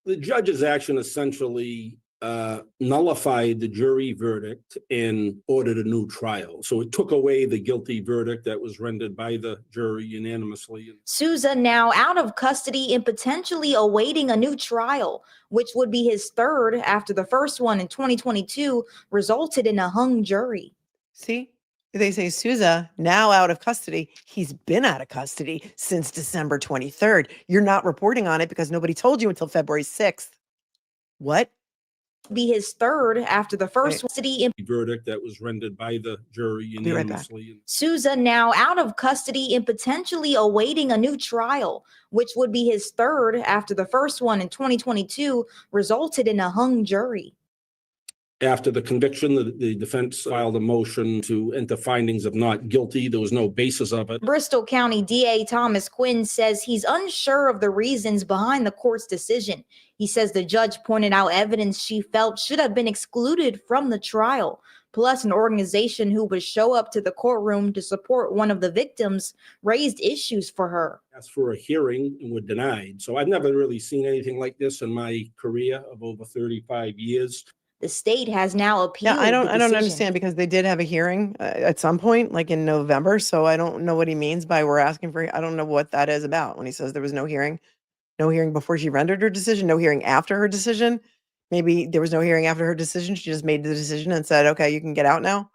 The judge's action essentially nullified the jury verdict and ordered a new trial. So it took away the guilty verdict that was rendered by the jury unanimously. Souza now out of custody and potentially awaiting a new trial, which would be his third after the first one in 2022 resulted in a hung jury. See, they say Souza now out of custody. He's been out of custody since December 23rd. You're not reporting on it because nobody told you until February 6th. What? Be his third after the first city verdict that was rendered by the jury unanimously. Right. Souza now out of custody and potentially awaiting a new trial, which would be his third after the first one in 2022 resulted in a hung jury. After the conviction, the defense filed a motion to enter findings of not guilty. There was no basis of it. Bristol County DA Thomas Quinn says he's unsure of the reasons behind the court's decision. He says the judge pointed out evidence she felt should have been excluded from the trial, plus an organization who would show up to the courtroom to support one of the victims raised issues for her. Asked for a hearing and were denied. So I've never really seen anything like this in my career of over 35 years. The state has now appealed. Yeah, I don't understand because they did have a hearing at some point, like in November. So I don't know what he means by we're asking for. I don't know what that is about when he says there was no hearing before she rendered her decision, no hearing after her decision. Maybe there was no hearing after her decision. She just made the decision and said, okay, you can get out now.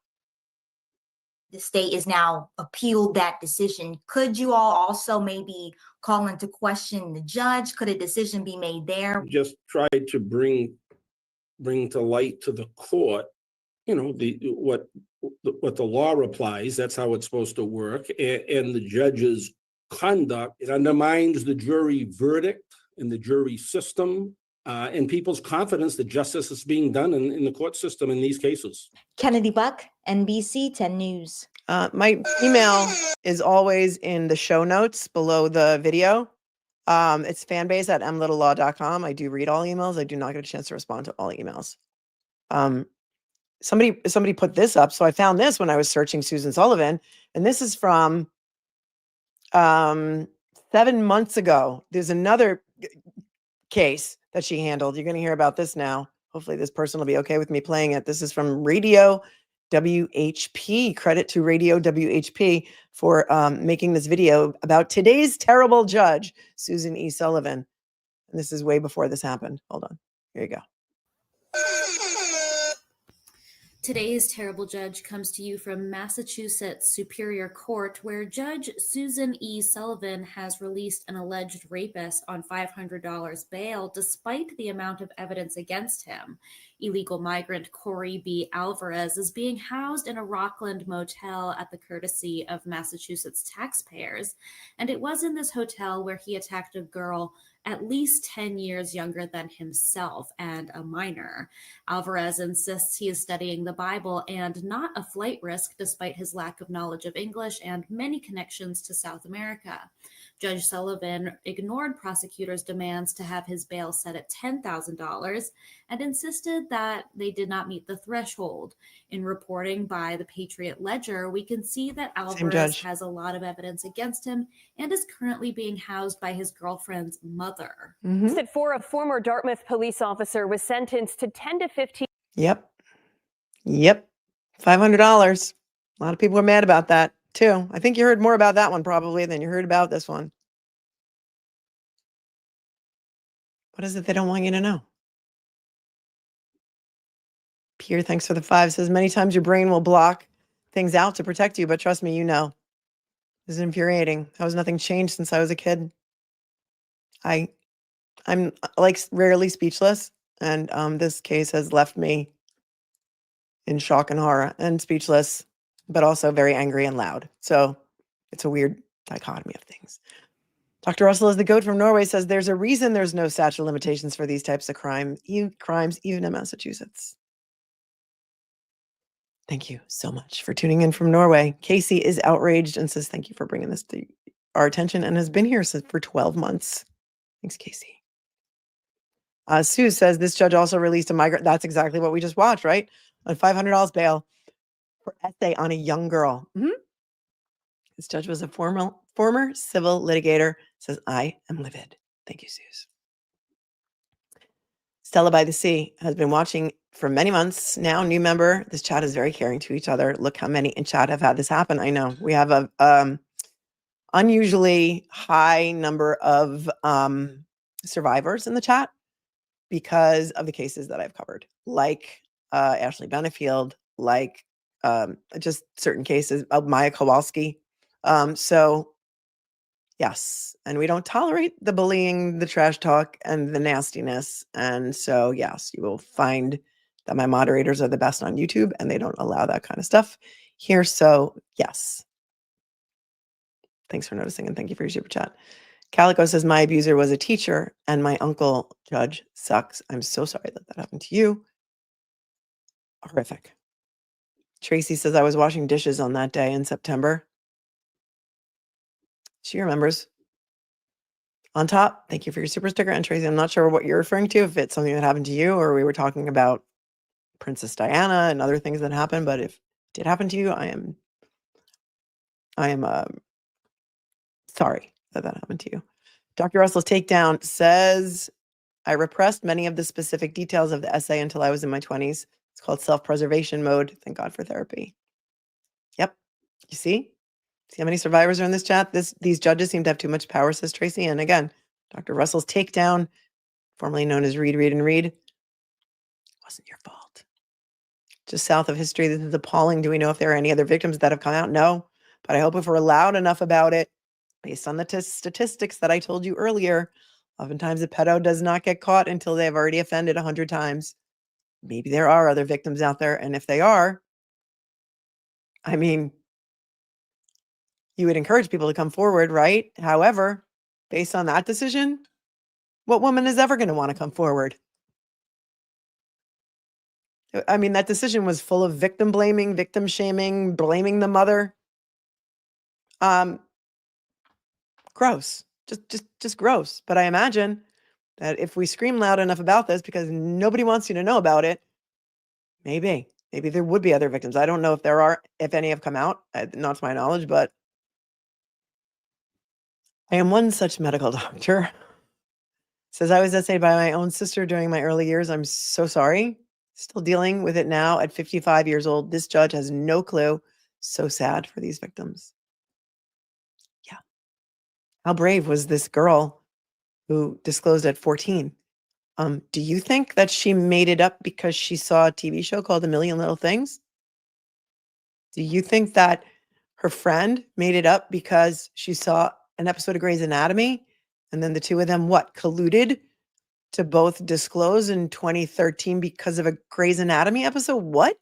The state is now appealed that decision. Could you all also maybe call into question the judge? Could a decision be made there? Just tried to bring to light to the court, what the law applies. That's how it's supposed to work. And the judge's conduct, it undermines the jury verdict and the jury system and people's confidence that justice is being done in the court system in these cases. Kennedy Buck, NBC 10 News. My email is always in the show notes below the video. It's fanbase@mlittlelaw.com. I do read all emails. I do not get a chance to respond to all emails. Somebody put this up. So I found this when I was searching Susan Sullivan, and this is from 7 months ago. There's another case that she handled. You're going to hear about this now. Hopefully this person will be okay with me playing it. This is from Radio WHP. Credit to Radio WHP for making this video about today's terrible judge, Susan E. Sullivan. And this is way before this happened. Hold on. Here you go. Today's terrible judge comes to you from Massachusetts Superior Court, where Judge Susan Sullivan has released an alleged rapist on $500 bail despite the amount of evidence against him. Illegal migrant Corey B. Alvarez is being housed in a Rockland motel at the courtesy of Massachusetts taxpayers, and it was in this hotel where he attacked a girl at least 10 years younger than himself and a minor. Alvarez insists he is studying the Bible and not a flight risk despite his lack of knowledge of English and many connections to South America. Judge Sullivan ignored prosecutors' demands to have his bail set at $10,000 and insisted that they did not meet the threshold. In reporting by the Patriot Ledger, we can see that Alvarez has a lot of evidence against him and is currently being housed by his girlfriend's mother. For a former Dartmouth police officer was sentenced to 10 to 15. Yep. $500. A lot of people are mad about that too. I think you heard more about that one probably than you heard about this one. What is it they don't want you to know? Pierre, thanks for the 5, says many times your brain will block things out to protect you, but trust me, you know. This is infuriating. How has nothing changed since I was a kid? I'm like rarely speechless, and this case has left me in shock and horror and speechless, but also very angry and loud. So it's a weird dichotomy of things. Dr. Russell is the goat from Norway, says there's a reason there's no statute of limitations for these types of crimes, even in Massachusetts. Thank you so much for tuning in from Norway. Casey is outraged and says, thank you for bringing this to our attention and has been here for 12 months. Thanks, Casey. Sue says this judge also released a migrant. That's exactly what we just watched, right? On $500 bail for essay on a young girl. This judge was a former civil litigator. Says, I am livid. Thank you, Suze. Stella by the Sea has been watching for many months now. New member. This chat is very caring to each other. Look how many in chat have had this happen. I know we have a unusually high number of survivors in the chat because of the cases that I've covered, like Ashley Benefield, like just certain cases of Maya Kowalski. So yes, and we don't tolerate the bullying, the trash talk, and the nastiness. And so, yes, you will find that my moderators are the best on YouTube and they don't allow that kind of stuff here. So yes. Thanks for noticing and thank you for your super chat. Calico says my abuser was a teacher and my uncle judge sucks. I'm so sorry that happened to you. Horrific. Tracy says I was washing dishes on that day in September. She remembers. On top, thank you for your super sticker. And Tracy, I'm not sure what you're referring to, if it's something that happened to you or we were talking about Princess Diana and other things that happened. But if it did happen to you, I am sorry that happened to you. Dr. Russell's takedown says, I repressed many of the specific details of the essay until I was in my 20s. It's called self-preservation mode. Thank God for therapy. Yep. You see? See how many survivors are in this chat? These judges seem to have too much power, says Tracy. And again, Dr. Russell's takedown, formerly known as Read, Read, and Read, wasn't your fault. Just south of history, this is appalling. Do we know if there are any other victims that have come out? No. But I hope if we're loud enough about it, based on the statistics that I told you earlier, oftentimes a pedo does not get caught until they've already offended 100 times. Maybe there are other victims out there. And if they are, I mean, you would encourage people to come forward, right? However, based on that decision, what woman is ever going to want to come forward? I mean, that decision was full of victim blaming, victim shaming, blaming the mother. Gross, just gross. But I imagine that if we scream loud enough about this because nobody wants you to know about it, maybe there would be other victims. I don't know if any have come out, not to my knowledge, but I am one such medical doctor. Says I was essayed by my own sister during my early years. I'm so sorry. Still dealing with it now at 55 years old. This judge has no clue. So sad for these victims. Yeah. How brave was this girl who disclosed at 14? Do you think that she made it up because she saw a TV show called A Million Little Things? Do you think that her friend made it up because she saw an episode of Grey's Anatomy and then the two of them, colluded to both disclose in 2013 because of a Grey's Anatomy episode? What?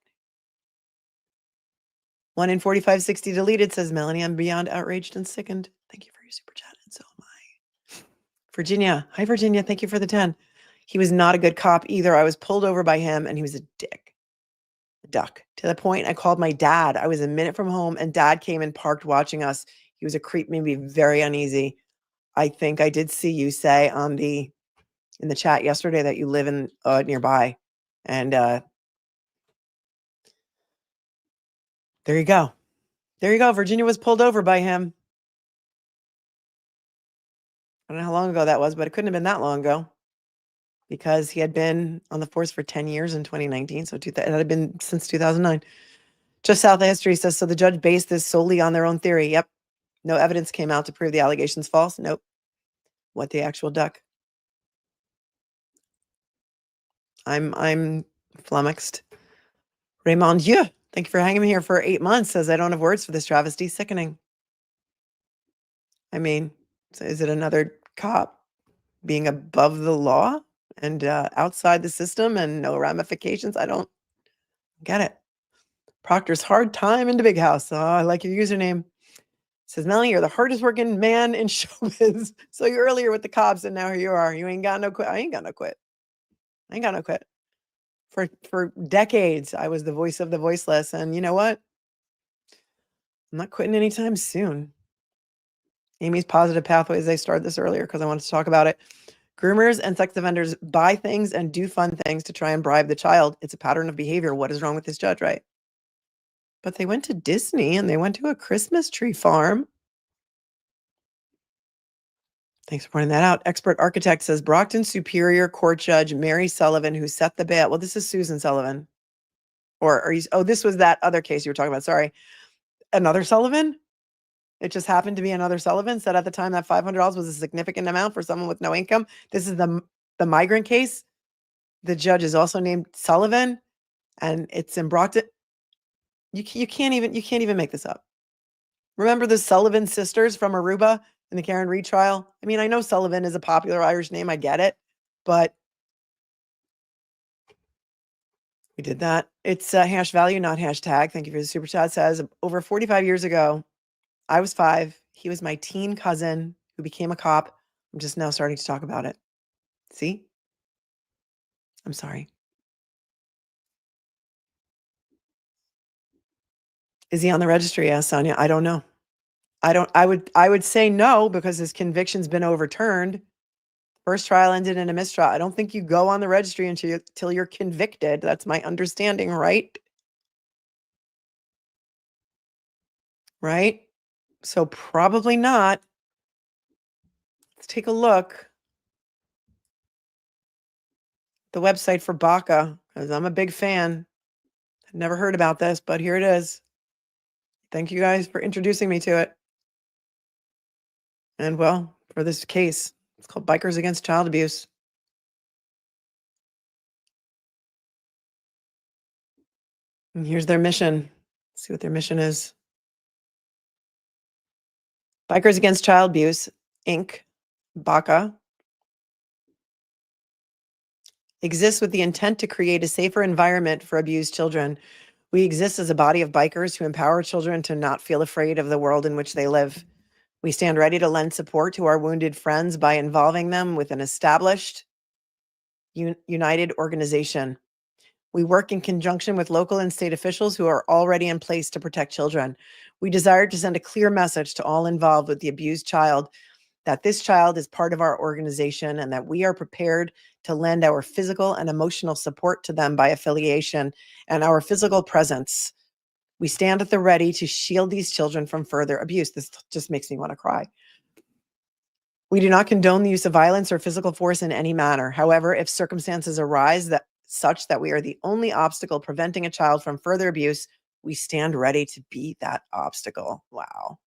1 in 4560 deleted, says Melanie. I'm beyond outraged and sickened. Thank you for your super chat, and so am I. Virginia. Hi, Virginia. Thank you for the 10. He was not a good cop either. I was pulled over by him, and he was a dick. A duck. To the point I called my dad. I was a minute from home, and Dad came and parked watching us. He was a creep, made me very uneasy. I think I did see you say in the chat yesterday that you live in nearby. And there you go. There you go. Virginia was pulled over by him. I don't know how long ago that was, but it couldn't have been that long ago because he had been on the force for 10 years in 2019. So it had been since 2009. Just South of History says, so the judge based this solely on their own theory. Yep. No evidence came out to prove the allegations false. Nope. What the actual duck? I'm flummoxed. Raymond Dieu, thank you for hanging me here for 8 months. Says I don't have words for this travesty. Sickening. I mean, so is it another cop being above the law and outside the system and no ramifications? I don't get it. Proctor's hard time in the big house. Oh, I like your username. Says Melanie, you're the hardest working man in showbiz. So you're earlier with the cops, and now here you are. You ain't got no quit. I ain't got no quit. I ain't got no quit. For decades, I was the voice of the voiceless, and you know what? I'm not quitting anytime soon. Amy's positive pathways. I started this earlier because I wanted to talk about it. Groomers and sex offenders buy things and do fun things to try and bribe the child. It's a pattern of behavior. What is wrong with this judge, right? But they went to Disney and they went to a Christmas tree farm. Thanks for pointing that out. Expert architect says Brockton Superior Court Judge Mary Sullivan, who set the bail. Well, this is Susan Sullivan. Or are you? Oh, this was that other case you were talking about. Sorry. Another Sullivan? It just happened to be another Sullivan. Said at the time that $500 was a significant amount for someone with no income. This is the migrant case. The judge is also named Sullivan, and it's in Brockton. You can't even make this up. Remember the Sullivan sisters from Aruba in the Karen Reid trial? I mean, I know Sullivan is a popular Irish name. I get it, but we did that. It's hash value, not hashtag. Thank you for the super chat. Says over 45 years ago, I was 5. He was my teen cousin who became a cop. I'm just now starting to talk about it. See? I'm sorry. Is he on the registry? Asked Sonia. I don't know. I would say no because his conviction's been overturned. First trial ended in a mistrial. I don't think you go on the registry until you're convicted. That's my understanding, right? Right? So probably not. Let's take a look. The website for BACA, because I'm a big fan. I've never heard about this, but here it is. Thank you guys for introducing me to it. And well, for this case, it's called Bikers Against Child Abuse. And here's their mission. Let's see what their mission is. Bikers Against Child Abuse, Inc., BACA, exists with the intent to create a safer environment for abused children. We exist as a body of bikers who empower children to not feel afraid of the world in which they live. We stand ready to lend support to our wounded friends by involving them with an established, united organization. We work in conjunction with local and state officials who are already in place to protect children. We desire to send a clear message to all involved with the abused child that this child is part of our organization and that we are prepared to lend our physical and emotional support to them by affiliation and our physical presence. We stand at the ready to shield these children from further abuse. This just makes me want to cry. We do not condone the use of violence or physical force in any manner. However, if circumstances arise such that we are the only obstacle preventing a child from further abuse, we stand ready to be that obstacle. Wow.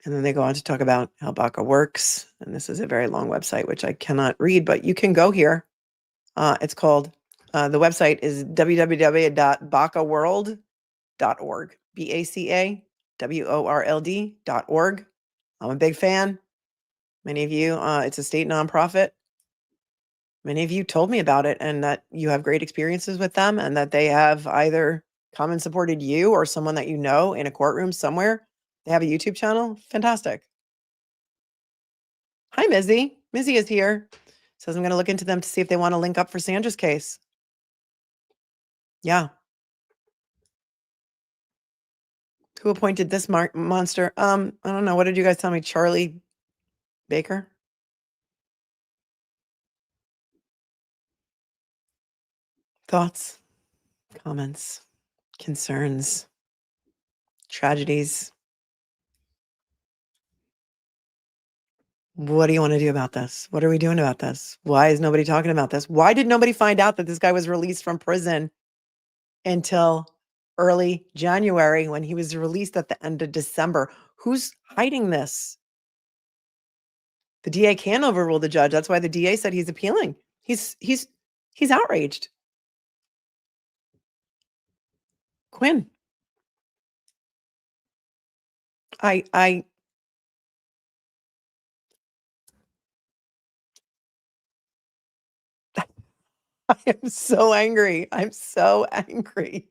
And then they go on to talk about how Baca works. And this is a very long website, which I cannot read, but you can go here. It's called, the website is www.bacaworld.org, BACAWORLD.org. I'm a big fan. Many of you, it's a state nonprofit. Many of you told me about it and that you have great experiences with them and that they have either come and supported you or someone that you know in a courtroom somewhere. They have a YouTube channel. Fantastic. Hi, Mizzy. Mizzy is here. Says I'm going to look into them to see if they want to link up for Sandra's case. Yeah. Who appointed this monster? I don't know. What did you guys tell me? Charlie Baker? Thoughts, comments, concerns, tragedies. What do you want to do about this? What are we doing about this? Why is nobody talking about this? Why did nobody find out that this guy was released from prison until early January when he was released at the end of December? Who's hiding this? The DA can overrule the judge. That's why the DA said he's appealing. He's outraged. Quinn. I am so angry. I'm so angry.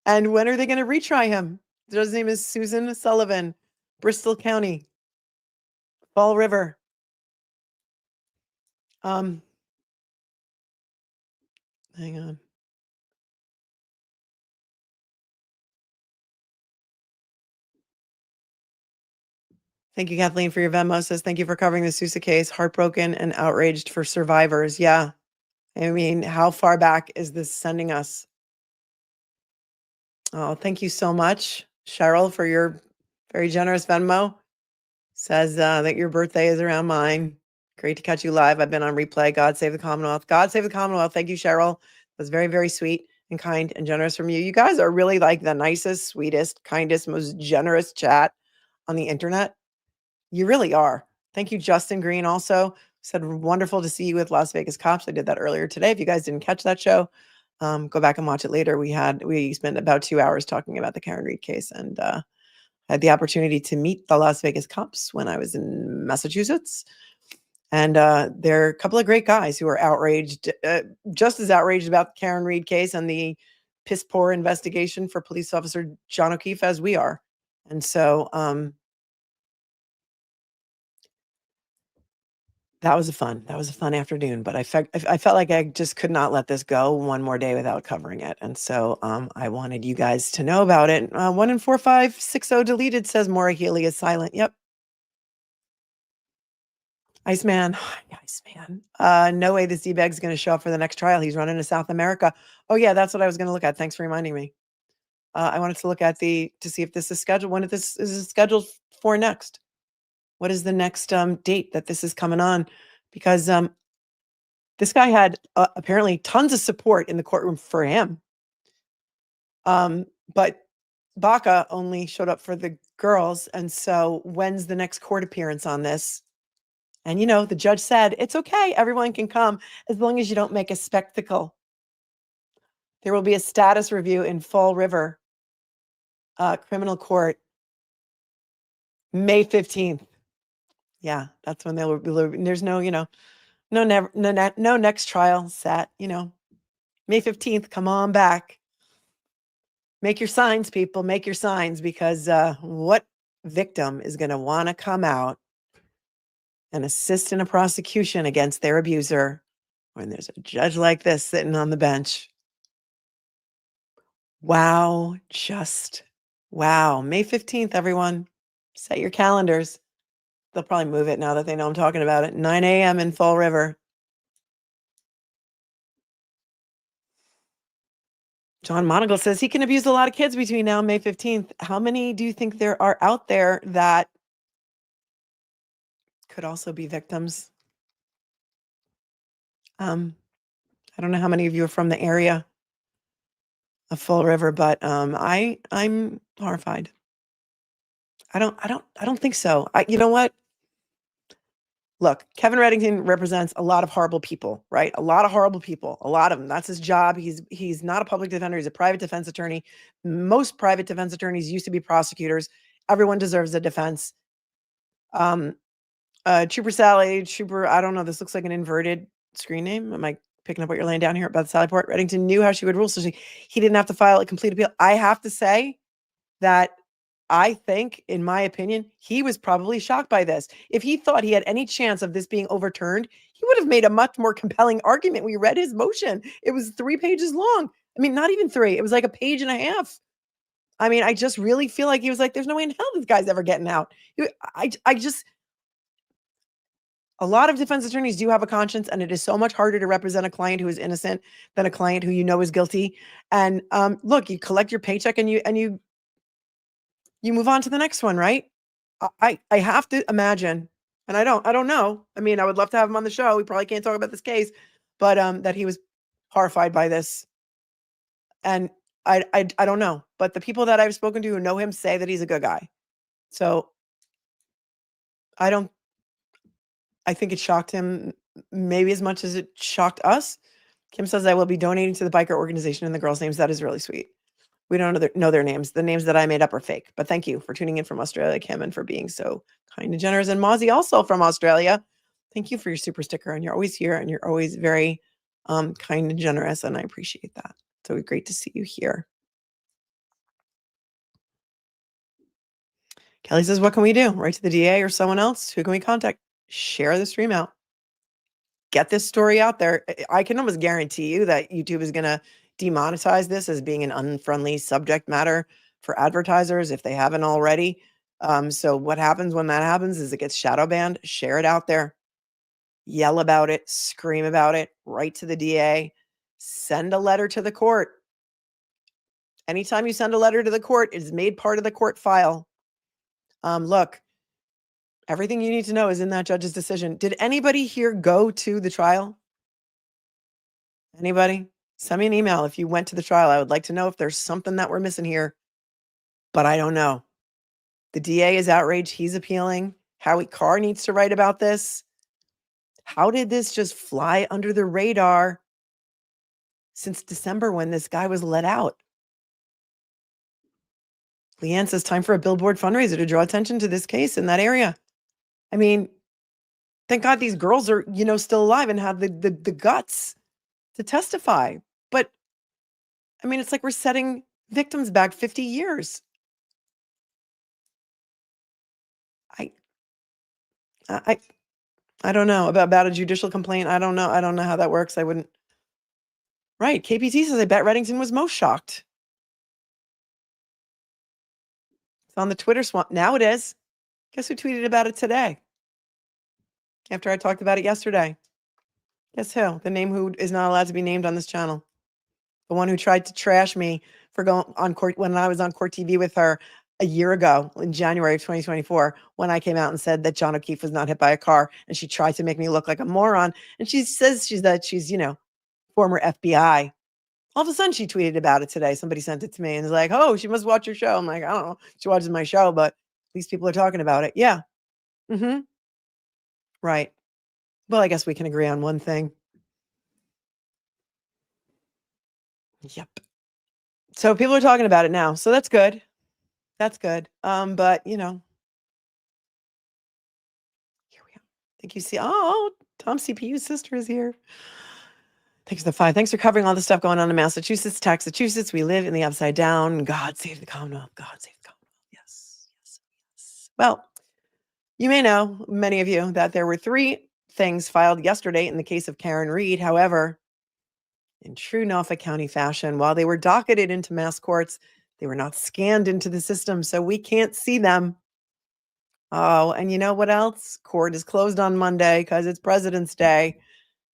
And when are they going to retry him? The judge's name is Susan Sullivan, Bristol County, Fall River. Hang on. Thank you, Kathleen, for your Venmo. Says, thank you for covering the Souza case. Heartbroken and outraged for survivors. Yeah. I mean, how far back is this sending us? Oh, thank you so much, Cheryl, for your very generous Venmo. Says that your birthday is around mine. Great to catch you live. I've been on replay. God save the Commonwealth. God save the Commonwealth. Thank you, Cheryl. That was very, very sweet and kind and generous from you. You guys are really like the nicest, sweetest, kindest, most generous chat on the internet. You really are. Thank you, Justin Green. Also said, wonderful to see you with Las Vegas Cops. I did that earlier today. If you guys didn't catch that show, go back and watch it later. We spent about 2 hours talking about the Karen Reed case and had the opportunity to meet the Las Vegas Cops when I was in Massachusetts. And they're a couple of great guys who are outraged, just as outraged about the Karen Reed case and the piss poor investigation for police officer John O'Keefe as we are. And so that was a fun afternoon, but I felt like I just could not let this go one more day without covering it. And so I wanted you guys to know about it. 1 in 4560 deleted says Maura Healy is silent. Yep. Iceman. No way this D-bag's going to show up for the next trial. He's running to South America. Oh yeah, that's what I was going to look at. Thanks for reminding me. I wanted to look at to see if this is scheduled. When this is scheduled for next. What is the next date that this is coming on? Because this guy had apparently tons of support in the courtroom for him. But Baca only showed up for the girls. And so when's the next court appearance on this? And, you know, the judge said, it's okay. Everyone can come as long as you don't make a spectacle. There will be a status review in Fall River Criminal Court, May 15th. Yeah, that's when they'll be. There's no, no next trial set, May 15th, come on back. Make your signs, people, make your signs, because what victim is going to want to come out and assist in a prosecution against their abuser when there's a judge like this sitting on the bench? Wow, just wow. May 15th, everyone. Set your calendars. They'll probably move it now that they know I'm talking about it. 9 a.m. in Fall River. John Monagle says he can abuse a lot of kids between now and May 15th. How many do you think there are out there that could also be victims? I don't know how many of you are from the area of Fall River, but I'm horrified. I don't think so. You know what? Look, Kevin Reddington represents a lot of horrible people, right? A lot of horrible people, a lot of them. That's his job. He's not a public defender. He's a private defense attorney. Most private defense attorneys used to be prosecutors. Everyone deserves a defense. Trooper Sally, Trooper, I don't know. This looks like an inverted screen name. Am I picking up what you're laying down here about the Sally Port? Reddington knew how she would rule, so he didn't have to file a complete appeal. I have to say that I think, in my opinion, he was probably shocked by this. If he thought he had any chance of this being overturned, he would have made a much more compelling argument. We read his motion. It was 3 pages long. I mean, not even 3. It was like a page and a half. I mean, I just really feel like he was like, there's no way in hell this guy's ever getting out. A lot of defense attorneys do have a conscience, and it is so much harder to represent a client who is innocent than a client who you know is guilty. And look, you collect your paycheck and you move on to the next one, right? I have to imagine, and I don't know. I mean, I would love to have him on the show. We probably can't talk about this case, but that he was horrified by this. And I don't know. But the people that I've spoken to who know him say that he's a good guy. So I think it shocked him maybe as much as it shocked us. Kim says, I will be donating to the biker organization and the girls' names. That is really sweet. We don't know their names. The names that I made up are fake. But thank you for tuning in from Australia, Kim, and for being so kind and generous. And Mozzie, also from Australia, thank you for your super sticker. And you're always here, and you're always very kind and generous, and I appreciate that. So great to see you here. Kelly says, what can we do? Write to the DA or someone else? Who can we contact? Share the stream out. Get this story out there. I can almost guarantee you that YouTube is going to demonetize this as being an unfriendly subject matter for advertisers if they haven't already. So what happens when that happens is it gets shadow banned. Share it out there. Yell about it. Scream about it. Write to the DA. Send a letter to the court. Anytime you send a letter to the court, it is made part of the court file. Look, everything you need to know is in that judge's decision. Did anybody here go to the trial? Anybody? Send me an email if you went to the trial. I would like to know if there's something that we're missing here, but I don't know. The DA is outraged. He's appealing. Howie Carr needs to write about this. How did this just fly under the radar since December when this guy was let out? Leanne says, time for a billboard fundraiser to draw attention to this case in that area. I mean, thank God these girls are, still alive and have the guts to testify. But I mean, it's like we're setting victims back 50 years. I don't know about a judicial complaint. I don't know. I don't know how that works. I wouldn't. Right. KPT says, I bet Reddington was most shocked. It's on the Twitter swamp. Now it is. Guess who tweeted about it today? After I talked about it yesterday. Guess who? The name who is not allowed to be named on this channel. The one who tried to trash me for going on court when I was on Court TV with her a year ago in January of 2024, when I came out and said that John O'Keefe was not hit by a car, and she tried to make me look like a moron. And she says she's former FBI. All of a sudden she tweeted about it today. Somebody sent it to me and is like, oh, she must watch your show. I'm like, I don't know. She watches my show, but at least people are talking about it. Yeah. Mm-hmm. Right. Well, I guess we can agree on one thing. Yep. So people are talking about it now. So that's good. That's good. But here we are. Thank you. Tom CPU's sister is here. Thanks for the 5. Thanks for covering all the stuff going on in Massachusetts, Massachusetts. We live in the upside down. God save the Commonwealth. God save the Commonwealth. Yes. Yes. Yes. Well, you may know, many of you, that there were 3 things filed yesterday in the case of Karen Reed. However, in true Norfolk County fashion, while they were docketed into mass courts, they were not scanned into the system, so we can't see them. Oh, and you know what else? Court is closed on Monday because it's President's Day,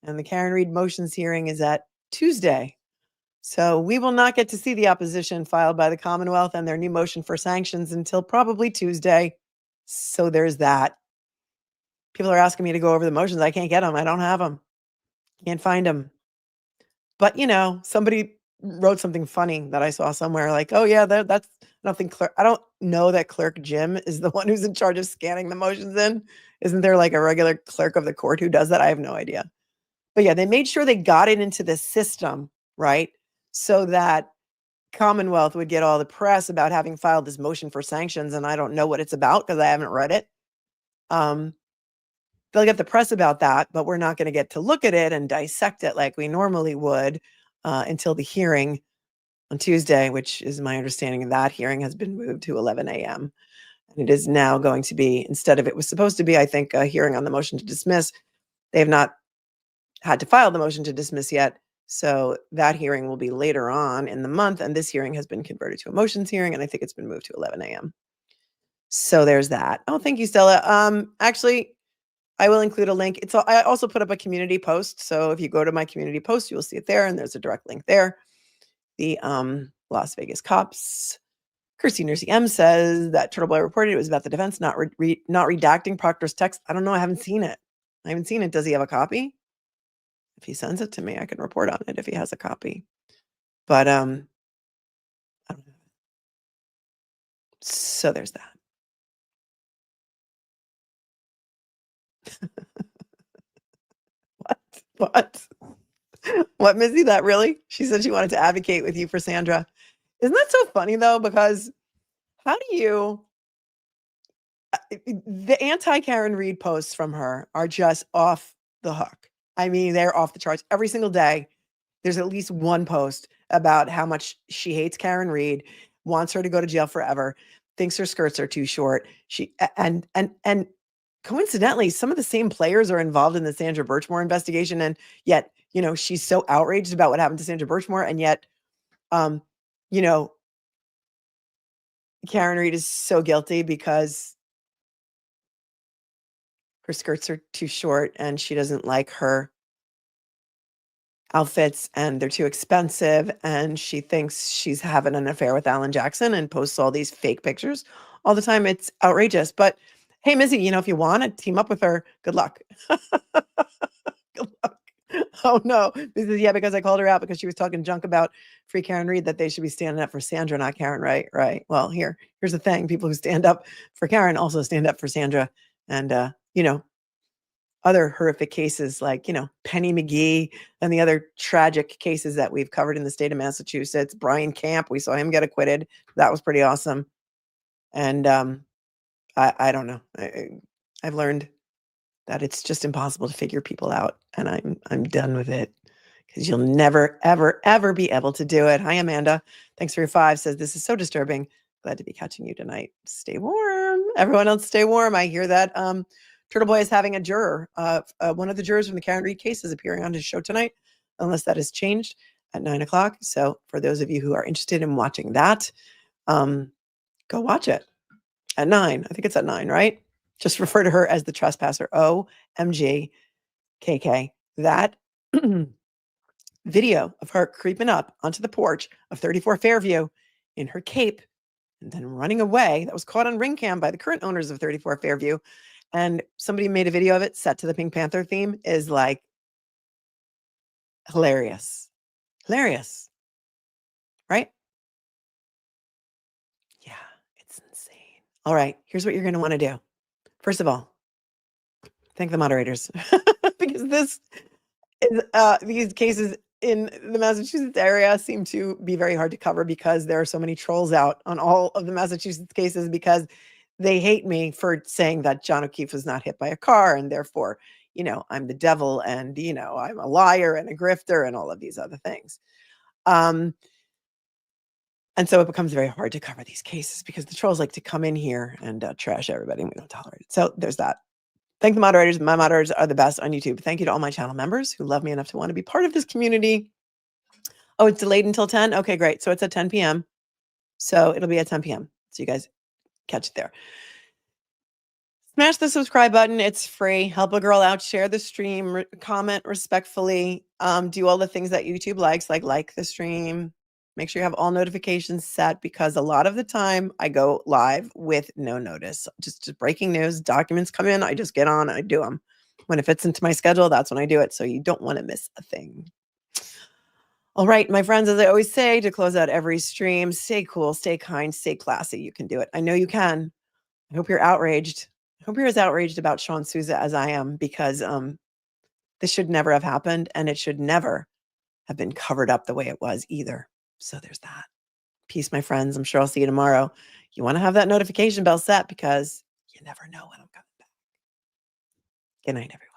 and the Karen Reed motions hearing is at Tuesday. So we will not get to see the opposition filed by the Commonwealth and their new motion for sanctions until probably Tuesday. So there's that. People are asking me to go over the motions. I can't get them. I don't have them. Can't find them. But, somebody wrote something funny that I saw somewhere, like, oh yeah, that's nothing. Clerk, I don't know that Clerk Jim is the one who's in charge of scanning the motions in. Isn't there like a regular clerk of the court who does that? I have no idea. But yeah, they made sure they got it into the system, right? So that Commonwealth would get all the press about having filed this motion for sanctions, and I don't know what it's about because I haven't read it. They'll get the press about that, but we're not going to get to look at it and dissect it like we normally would until the hearing on Tuesday, which is my understanding of that hearing has been moved to 11 a.m. And it is now going to be, instead of it was supposed to be, I think, a hearing on the motion to dismiss. They have not had to file the motion to dismiss yet. So that hearing will be later on in the month. And this hearing has been converted to a motions hearing. And I think it's been moved to 11 a.m. So there's that. Oh, thank you, Stella. Actually, I will include a link. I also put up a community post. So if you go to my community post, you will see it there. And there's a direct link there. The Las Vegas cops. Kirsty Nursey M says that Turtle Boy reported it was about the defense not redacting Proctor's text. I don't know. I haven't seen it. Does he have a copy? If he sends it to me, I can report on it if he has a copy. But I don't know. So there's that. What, Missy? That really? She said she wanted to advocate with you for Sandra. Isn't that so funny though? Because how do you, the anti-Karen Reed posts from her are just off the hook. I mean, they're off the charts. Every single day, there's at least one post about how much she hates Karen Reed, wants her to go to jail forever, thinks her skirts are too short. And coincidentally, some of the same players are involved in the Sandra Birchmore investigation. And yet, she's so outraged about what happened to Sandra Birchmore. And yet, Karen Reed is so guilty because her skirts are too short and she doesn't like her outfits and they're too expensive. And she thinks she's having an affair with Alan Jackson and posts all these fake pictures all the time. It's outrageous. But hey, Missy, if you want to team up with her, good luck. Good luck. Oh no, because I called her out because she was talking junk about Free Karen Reed, that they should be standing up for Sandra, not Karen, right? Well, here's the thing. People who stand up for Karen also stand up for Sandra. And, other horrific cases like, Penny McGee and the other tragic cases that we've covered in the state of Massachusetts. Brian Camp, we saw him get acquitted. That was pretty awesome. And I don't know. I've learned that it's just impossible to figure people out. And I'm done with it because you'll never, ever, ever be able to do it. Hi, Amanda. Thanks for your 5. Says, this is so disturbing. Glad to be catching you tonight. Stay warm. Everyone else stay warm. I hear that Turtle Boy is having a juror. One of the jurors from the Karen Reed case is appearing on his show tonight, unless that has changed at 9 o'clock. So for those of you who are interested in watching that, go watch it at 9. I think it's at 9, right? Just refer to her as the trespasser. OMG KK. That video of her creeping up onto the porch of 34 Fairview in her cape and then running away, that was caught on ring cam by the current owners of 34 Fairview. And somebody made a video of it set to the Pink Panther theme, is like hilarious. Hilarious. Right? Yeah, it's insane. All right, here's what you're going to want to do. First of all, thank the moderators because these cases in the Massachusetts area seem to be very hard to cover because there are so many trolls out on all of the Massachusetts cases because they hate me for saying that John O'Keefe was not hit by a car and therefore, I'm the devil and, I'm a liar and a grifter and all of these other things. And so it becomes very hard to cover these cases because the trolls like to come in here and trash everybody, and we don't tolerate it. So there's that. Thank the moderators. My moderators are the best on YouTube. Thank you to all my channel members who love me enough to want to be part of this community. Oh, it's delayed until 10? Okay, great. So it's at 10 p.m. So it'll be at 10 p.m. So you guys catch it there. Smash the subscribe button. It's free. Help a girl out. Share the stream. Comment respectfully. Do all the things that YouTube likes, like the stream. Make sure you have all notifications set because a lot of the time I go live with no notice. Just breaking news, documents come in, I just get on, I do them. When it fits into my schedule, that's when I do it. So you don't want to miss a thing. All right, my friends, as I always say to close out every stream, stay cool, stay kind, stay classy. You can do it. I know you can. I hope you're outraged. I hope you're as outraged about Shawn Souza as I am, because this should never have happened, and it should never have been covered up the way it was either. So there's that. Peace, my friends. I'm sure I'll see you tomorrow. You want to have that notification bell set because you never know when I'm coming back. Good night, everyone.